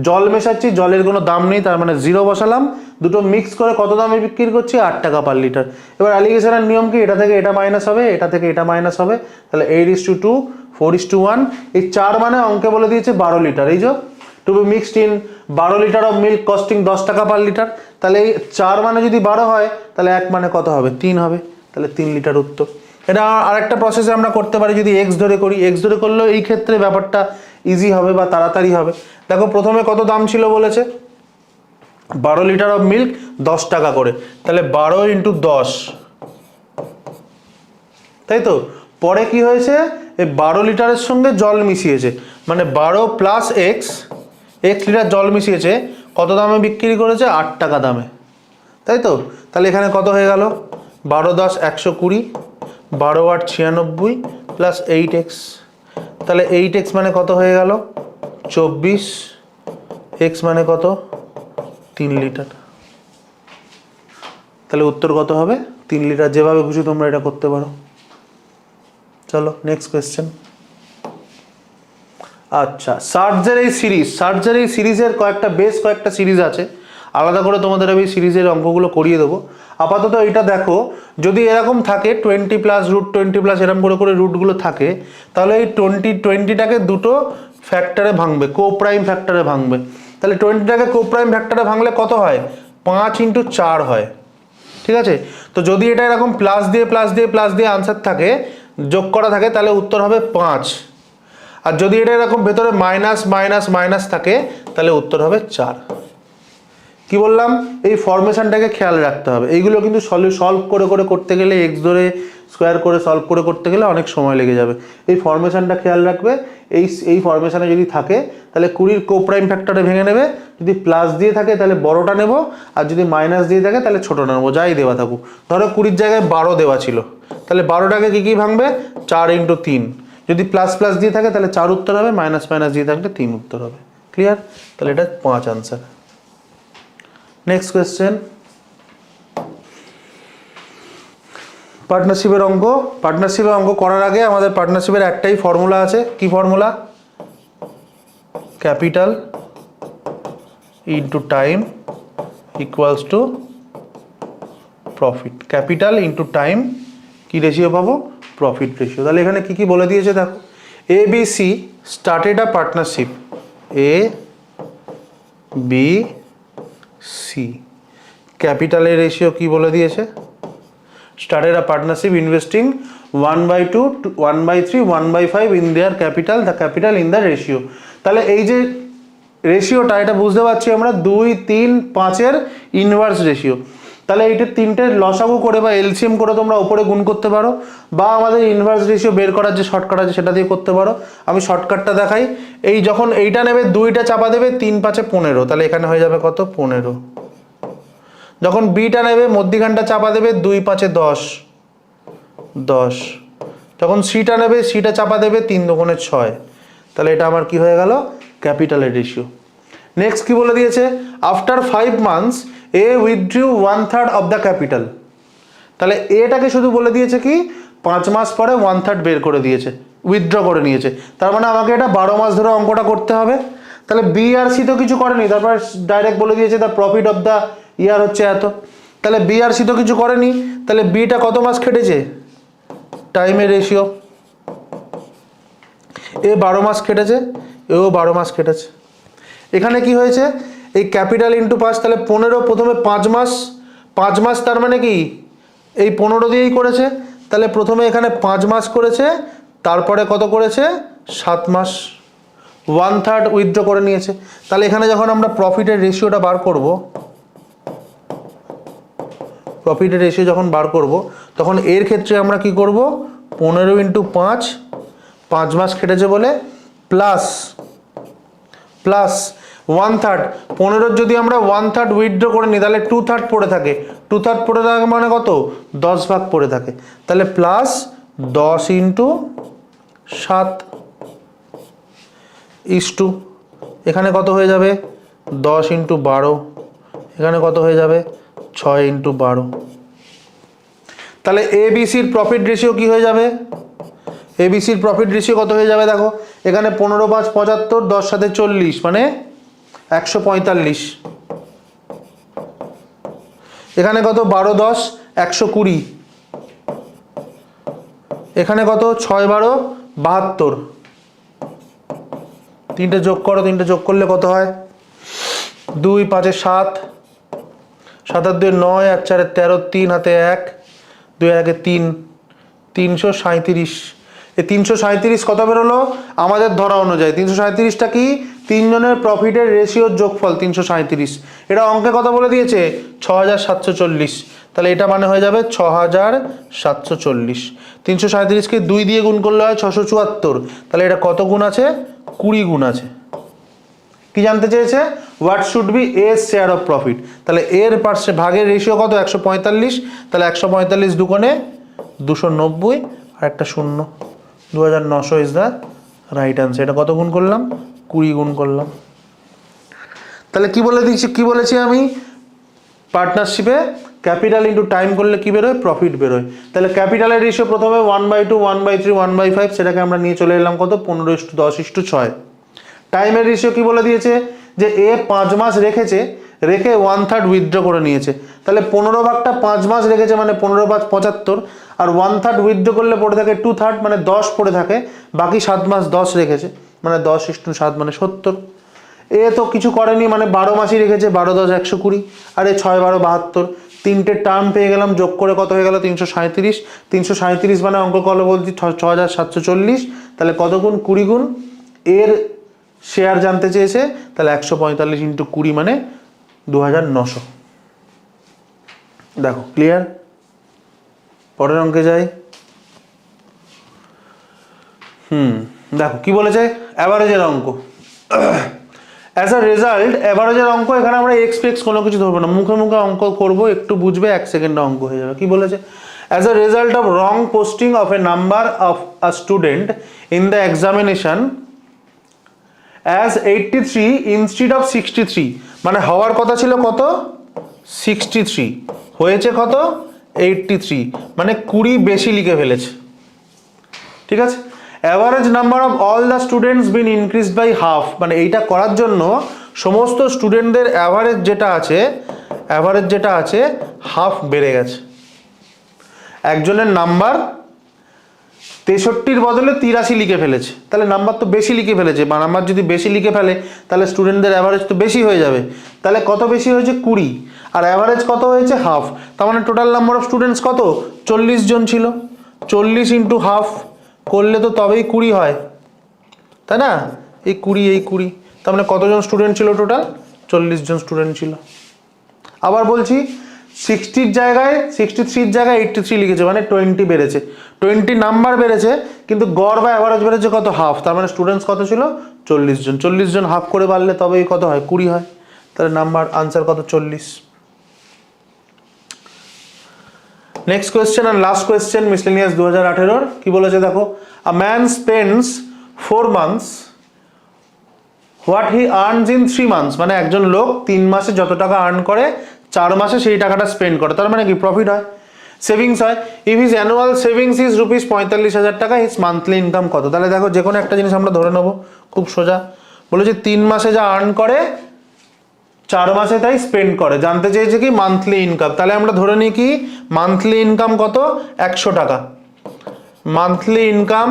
জল মেশাচ্ছি, জলের কোনো দাম নেই, তার মানে 0 বসালাম। দুটো মিক্স করে কত দামে বিক্রি করছি, 8 টাকা পার লিটার। এবার অ্যালিগেশনের নিয়ম কি, এটা থেকে এটা মাইনাস হবে, এটা থেকে এটা মাইনাস হবে। তাহলে 8:2 4:1। এই 4 মানে অঙ্কে বলে দিয়েছে 12 লিটার। এই যে to be mixed in 12 litre of milk costing 10 taka per litre. তাহলে এই 4 মানে যদি 12 হয়, তাহলে 1 মানে কত হবে, 3 হবে। তাহলে 3 লিটার উত্তর। এটা আরেকটা প্রসেসে আমরা করতে পারি, যদি এক্স ধরে করি, এক্স ধরে করলেও এই ক্ষেত্রে ব্যাপারটা ইজি হবে বা তাড়াতাড়ি হবে। দেখো প্রথমে কত দাম ছিল বলেছে, 12 লিটার অফ মিল্ক 10 টাকা করে, তাহলে 12 × 10, তাই তো। পরে কি হয়েছে, এই 12 লিটারের সঙ্গে জল মিশিয়েছে, মানে 12 প্লাস এক্স লিটার জল মিশিয়েছে, কত দামে বিক্রি করেছে, 8 টাকা দামে, তাই তো। তাহলে এখানে কত হয়ে গেল, 12 × 10 120, 12 × 8 96 প্লাস 8x। তাহলে 8x মানে কত হয়ে গেল, 24, x মানে কত, 3 লিটার। তাহলে উত্তর কত হবে, 3 লিটার। যেভাবে খুশি তোমরা এটা করতে পারো। চলো নেক্সট কোয়েশ্চেন। আচ্ছা সার্জের এই সিরিজের বেশ কয়েকটা সিরিজ আছে, আলাদা করে তোমাদের আমি সিরিজের অঙ্কগুলো করিয়ে দেবো। আপাতত এটা দেখো, যদি এরকম থাকে 20 প্লাস রুট 20 প্লাস এরকম করে রুটগুলো থাকে, তাহলে এই 20টাকে দুটো ফ্যাক্টরে ভাঙবে, কো প্রাইম ফ্যাক্টরে ভাঙবে। তাহলে 20টাকে কো প্রাইম ফ্যাক্টরে ভাঙলে কত হয়, 5 × 4 হয়, ঠিক আছে। তো যদি এটা এরকম প্লাস দিয়ে আনসার থাকে, যোগ করা থাকে, তাহলে উত্তর হবে 5। আর যদি এটা এরকম ভেতরে মাইনাস মাইনাস মাইনাস থাকে তাহলে উত্তর হবে 4। কি বললাম, এই ফরমেশনটাকে খেয়াল রাখতে হবে। এইগুলো কিন্তু সলভ করে করে করতে গেলে, এক্স ধরে স্কোয়ার করে সলভ করে করতে গেলে অনেক সময় লেগে যাবে। এই ফরমেশনটা খেয়াল রাখবে। এই ফরমেশনে যদি থাকে তাহলে 20 কোপ্রাইম ফ্যাক্টরে ভেঙে নেবে, যদি প্লাস দিয়ে থাকে তাহলে বড়টা নেব, আর যদি মাইনাস দিয়ে থাকে তাহলে ছোটো নেবো, যাই দেওয়া থাকুক। ধরো 20 জায়গায় 12 দেওয়া ছিল, তাহলে 12টাকে কী ভাঙবে, 4 × 3। যদি প্লাস প্লাস দিয়ে থাকে তাহলে 4 উত্তর হবে, মাইনাস মাইনাস দিয়ে থাকলে 3 উত্তর হবে। ক্লিয়ার? তাহলে এটা 5 আনসার। নেক্সট কোয়েশ্চেন, পার্টনারশিপের অঙ্ক। পার্টনারশিপের অঙ্ক করার আগে আমাদের পার্টনারশিপের একটাই ফর্মুলা আছে। কি formula? Capital into time equals to profit. Capital into time কি রেশিও পাবো? Profit ratio. তাহলে এখানে কি কি বলে দিয়েছে দেখো। ABC started a partnership, ABC ক্যাপিটালের রেশিও কি বলে দিয়েছে? started a partnership investing 1/2, 1/3, 1/5 in their capital, the capital in the ratio। তাহলে এই যে রেশিওটা, এটা বুঝতে পারছি আমরা 2, 3, 5-এর ইনভার্স রেশিও। তাহলে এইটা তিনটে লসাগু করে বা এলসিএম করে তোমরা উপরে গুণ করতে পারো, বা আমাদের ইনভার্স রেশিও বের করার যে শর্টকাট আছে সেটা দিয়ে করতে পারো। আমি শর্টকাটটা দেখাই। এই যখন এইটা নেবে, 2টা চাপা দেবে, 3 × 5 = 15, তাহলে এখানে হয়ে যাবে কত? 15। যখন বিটা নেবে, মধ্যিখানটা চাপা দেবে, 2 × 5 = 10। যখন সিটা নেবে, সিটা চাপা দেবে, 3 × 2 = 6। তাহলে এটা আমার কি হয়ে গেল? ক্যাপিটালের রেশিও। নেক্সট কি বলে দিয়েছে? After 5 months A withdraw 1/3 of the capital. তাহলে এটাকে শুধু বলে দিয়েছে কি 5 মাস পরে 1/3 বের করে দিয়েছে, উইথড্র করে নিয়েছে। তার মানে আমাকে এটা 12 মাস ধরে অঙ্কটা করতে হবে। তাহলে বি আর সি তো কিছু করেনি, তারপর ডাইরেক্ট বলে দিয়েছে the profit of the year হচ্ছে এত। তাহলে বি আর সি তো কিছু করেনি, তাহলে বিটা কত মাস খেটেছে? টাইমের রেশিও। এ 12 মাস খেটেছে, এও 12 মাস খেটেছে। এখানে কি হয়েছে? এই ক্যাপিটাল ইন্টু 5, তাহলে 15 প্রথমে 5 মাস, 5 মাস তার মানে কি এই 15 দিয়েই করেছে। তাহলে প্রথমে এখানে 5 মাস করেছে, তারপরে কত করেছে? 7 মাস, 1/3 উইথড্র করে নিয়েছে। তাহলে এখানে যখন আমরা প্রফিটের রেশিওটা বার করব, প্রফিটের রেশিও যখন বার করব, তখন এর ক্ষেত্রে আমরা কি করব? 15 × 5, 5 মাস খেটেছে বলে, প্লাস 1/3। 15 যদি আমরা 1/3 উইথড্র করে নিই তাহলে 2/3 পড়ে থাকে। 2/3 পড়ে থাকে মানে কত? 10 ভাগ পড়ে থাকে। তাহলে প্লাস 10 × 7 = এখানে কত হয়ে যাবে? 10 × 12। এখানে কত হয়ে যাবে? 6 × 12। তাহলে এবিসির প্রফিট রেশিও কি হয়ে যাবে? এবিসির প্রফিট রেশিও কত হয়ে যাবে দেখো। এখানে 15 × 5 = 75, 10 × 7 = 40, মানে 145। এখানে কত? 12 × 10 = 120। এখানে কত? 6 × 12 = 72। তিনটে যোগ করো, তিনটে যোগ করলে কত হয়? 2 × 5 = 7, 7 × 2 = 9, 8 × 4 = 13, 3 হাতে 1, 2 × 1 = 3, 337। এই 337 কত বেরোলো আমাদের ধরা অনুযায়ী? 337টা কি? 3 জনের প্রফিটের রেশিওর যোগফল 337। এটা অঙ্কে কত বলে দিয়েছে? 6740। তাহলে এটা মানে হয়ে যাবে 6740। 337কে 2 দিয়ে গুণ করলে হয় 674। তাহলে এটা কত গুণ আছে? 20 গুণ আছে। কি জানতে চেয়েছে? What should B A share of profit. তাহলে এর পার্সে ভাগের রেশিও কত? 145। তাহলে 145 দুগুণে 290 আর একটা 0, 2900 ইজ দ্য রাইট আনসার। এটা কত গুণ করলাম? 20 গুণ করলাম। তাহলে কি বলে দিয়েছি, কি বলেছি আমি? পার্টনারশিপে ক্যাপিটাল ইন্টু টাইম করলে কি বেরোয়? প্রফিট বেরোয়। তাহলে ক্যাপিটালের রেশিও প্রথমে 1/2, 1/3, 1/5, সেটাকে আমরা নিয়ে চলে এলাম কত? 15:10:6। টাইমের রেশিও কি বলে দিয়েছে? যে এ 5 মাস রেখেছে, রেখে 1/3 উইথড্র করে নিয়েছে। তাহলে 15 ভাগটা 5 মাস রেখেছে মানে 15 × 5 = 75, আর 1/3 উইথড্র করলে পড়ে থাকে 2/3 মানে 10 পড়ে থাকে, বাকি 7 মাস 10 রেখেছে মানে 10:7 মানে 70। এ তো কিছু করেনি মানে 12 মাসই রেখেছে, 12 × 10 = 120, আর এ 6 × 12 = 72। তিনটে টার্ম পেয়ে গেলাম, যোগ করে কত হয়ে গেল? 337। 337 মানে অঙ্ক কল বলছি 6740। তাহলে কত গুণ? 20 গুণ। এর শেয়ার জানতে চেয়েছে, তাহলে 145 ইন্টু 20 মানে 2900। দেখো ক্লিয়ার? পরের অঙ্কে যাই। দেখো কি বলেছে, অ্যাভারেজের অঙ্ক। অ্যাজ আ রেজাল্ট, অ্যাভারেজের অঙ্ক এখানে আমরা এক্সপেক্ট কোনো কিছু ধরবো না, মুখে মুখে অঙ্ক করবো, একটু বুঝবে, 1 সেকেন্ডে অঙ্ক হয়ে যাবে। কি বলেছে, as a result of wrong posting of A number of a student in the examination as 83 instead of 63, মানে হওয়ার কথা ছিল কত 63, হয়েছে কত 83, মানে 20 বেশি লিখে ফেলেছে। ঠিক আছে, average number of all the students been increased by half, মানে এইটা করার জন্য সমস্ত স্টুডেন্টদের অ্যাভারেজ যেটা আছে হাফ বেড়ে গেছে। একজনের নাম্বার 63-র বদলে 83 লিখে ফেলেছে, তাহলে নাম্বার তো বেশি লিখে ফেলেছে, বা নাম্বার যদি বেশি লিখে ফেলে তাহলে স্টুডেন্টদের অ্যাভারেজ তো বেশি হয়ে যাবে। তাহলে কত বেশি হয়েছে 20, আর অ্যাভারেজ কত হয়েছে হাফ, তার মানে টোটাল নাম্বার অফ স্টুডেন্টস কত 40 জন ছিল। 40 ইন্টু হাফ করলে তো তবেই 20 হয়, তাই না? এই 20, তার মানে কতজন স্টুডেন্ট ছিল টোটাল 40 জন স্টুডেন্ট ছিল। আবার বলছি 63-র জায়গায় 83 লিখেছে, মানে 20 বেড়েছে, 20 নাম্বার বেড়েছে, কিন্তু গড় বা অ্যাভারেজ বেড়েছে কত হাফ, তার মানে স্টুডেন্টস কত ছিল 40 জন। 40 জন হাফ করে বাড়লে তবেই কত হয় 20 হয়, তাহলে নাম্বার আনসার কত 40। Next question and last question miscellaneous 2018-র। কি বলেছে দেখো, a man spends 4 months what he earns in 3 months, মানে একজন লোক 3 মাসে যত টাকা আর্ন করে 4 মাসে সেই টাকাটা স্পেন্ড করে, তার মানে কি প্রফিট হয়, সেভিংস হয়। If his annual savings is rupees 45,000 টাকা, হিজ মান্থলি ইনকাম কত? তাহলে দেখো যে কোনো একটা জিনিস আমরা ধরে নেবো, খুব সোজা। বলেছে 3 মাসে যা আর্ন করে 4 মাসে তাই স্পেন্ড করে, জানতে চেয়েছে কি মান্থলি ইনকাম। তাহলে আমরা ধরে নিই কি মান্থলি ইনকাম কত 100 টাকা, মান্থলি ইনকাম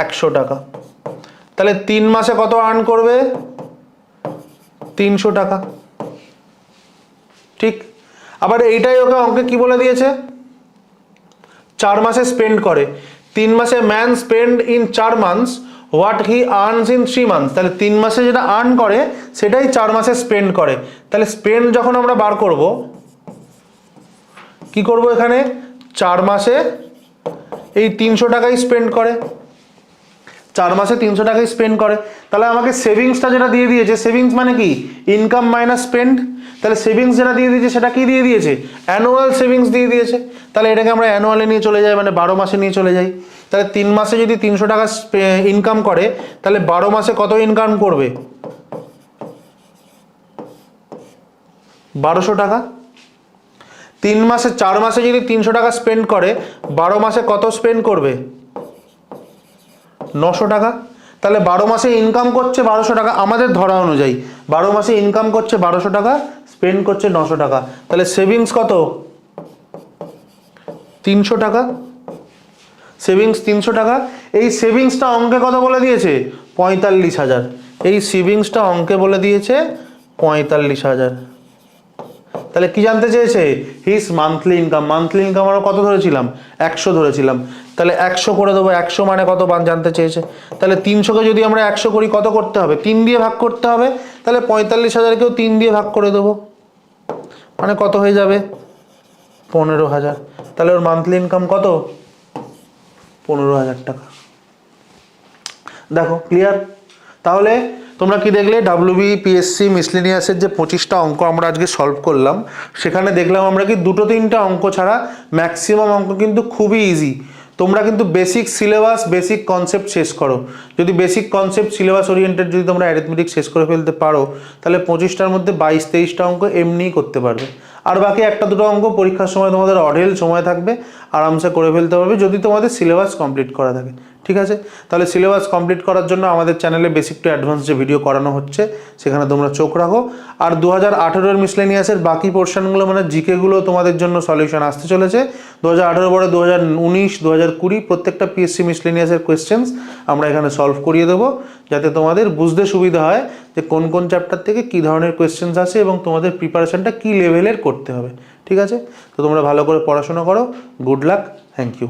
100 টাকা, তাহলে 3 মাসে কত আর্ন করবে 300 টাকা। ঠিক, আবার এইটাই ওকে অঙ্কে কি বলে দিয়েছে 4 মাসে স্পেন্ড করে। 3 মাসে man spend in 4 months what he earns in 3 months, তাহলে 3 মাসে যেটা আর্ন করে সেটাই 4 মাসে স্পেন্ড করে। তাহলে স্পেন্ড যখন আমরা বার করব, কি করব এখানে 4 মাসে এই 300 টাকাই স্পেন্ড করে, 4 মাসে 300 টাকাই স্পেন্ড করে। তাহলে আমাকে সেভিংসটা যেটা দিয়ে দিয়েছে, সেভিংস মানে কি ইনকাম মাইনাস স্পেন্ড, তাহলে সেভিংস যেটা দিয়ে দিয়েছে সেটা কি দিয়ে দিয়েছে অ্যানুয়াল সেভিংস দিয়ে দিয়েছে। তাহলে এটাকে আমরা অ্যানুয়ালে নিয়ে চলে যাই, মানে 12 মাসে নিয়ে চলে যাই। তাহলে 3 মাসে যদি 300 টাকা ইনকাম করে, তাহলে 12 মাসে কত ইনকাম করবে 1200 টাকা। 3 মাসে 4 মাসে যদি 300 টাকা স্পেন্ড করে, 12 মাসে কত স্পেন্ড করবে 900 টাকা। তাহলে 12 মাসে ইনকাম করছে 1200 টাকা, আমাদের ধরা অনুযায়ী 12 মাসে ইনকাম করছে 1200 টাকা, স্পেন্ড করছে 900 টাকা, তাহলে সেভিংস কত 300 টাকা, সেভিংস 300 টাকা। এই সেভিংসটা অঙ্কে কত বলে দিয়েছে 45,000, এই সেভিংসটা অঙ্কে বলে দিয়েছে 45,000। তাহলে কি জানতে চেয়েছে his monthly income, monthly income আমরা কত ধরেছিলাম 100 ধরেছিলাম, তাহলে 100 করে দেবো, 100 মানে কত জানতে চেয়েছে। তাহলে 300কে যদি আমরা 100 করি কত করতে হবে 3 দিয়ে ভাগ করতে হবে, তাহলে 45,000কেও 3 দিয়ে ভাগ করে দেবো, মানে কত হয়ে যাবে 15,000। তাহলে ওর মান্থলি ইনকাম কত 15,000 টাকা। দেখো ক্লিয়ার? তাহলে তোমরা কি দেখলে WBPSC মিসলেনিয়াসের যে 25টা অঙ্ক আমরা আজকে সলভ করলাম, সেখানে দেখলাম আমরা কি 2-3টা অঙ্ক ছাড়া ম্যাক্সিমাম অঙ্ক কিন্তু খুবই ইজি। তোমরা কিন্তু বেসিক সিলেবাস বেসিক কনসেপ্ট শেষ করো, যদি বেসিক কনসেপ্ট সিলেবাস ওরিয়েন্টেড যদি তোমরা অ্যারিথমেটিক শেষ করে ফেলতে পারো, তাহলে 25টার মধ্যে 22-23টা অঙ্ক এমনিই করতে পারবে। আর বাকি 1-2 অঙ্ক পরীক্ষার সময় তোমাদের অঢেল সময় থাকবে, আরামসে করে ফেলতে পারবে যদি তোমাদের সিলেবাস কমপ্লিট করা থাকে। ঠিক আছে, তাহলে সিলেবাস কমপ্লিট করার জন্য আমাদের চ্যানেলে বেসিক টু অ্যাডভান্স যে ভিডিও করানো হচ্ছে সেখানে তোমরা চোখ রাখো। আর 2018-এর মিসলেনিয়াসের বাকি পোর্শনগুলো মানে জিকেগুলো তোমাদের জন্য সলিউশন আসতে চলেছে। 2018 পরে 2019, 2020 প্রত্যেকটা পিএসসি মিসলেনিয়াসের কোয়েশ্চেন্স আমরা এখানে সলভ করিয়ে দেবো, যাতে তোমাদের বুঝতে সুবিধা হয় যে কোন কোন চ্যাপ্টার থেকে কী ধরনের কোয়েশ্চেন্স আসে এবং তোমাদের প্রিপারেশনটা কী লেভেলের করতে হবে। ঠিক আছে, তো তোমরা ভালো করে পড়াশোনা করো। Good luck, thank you.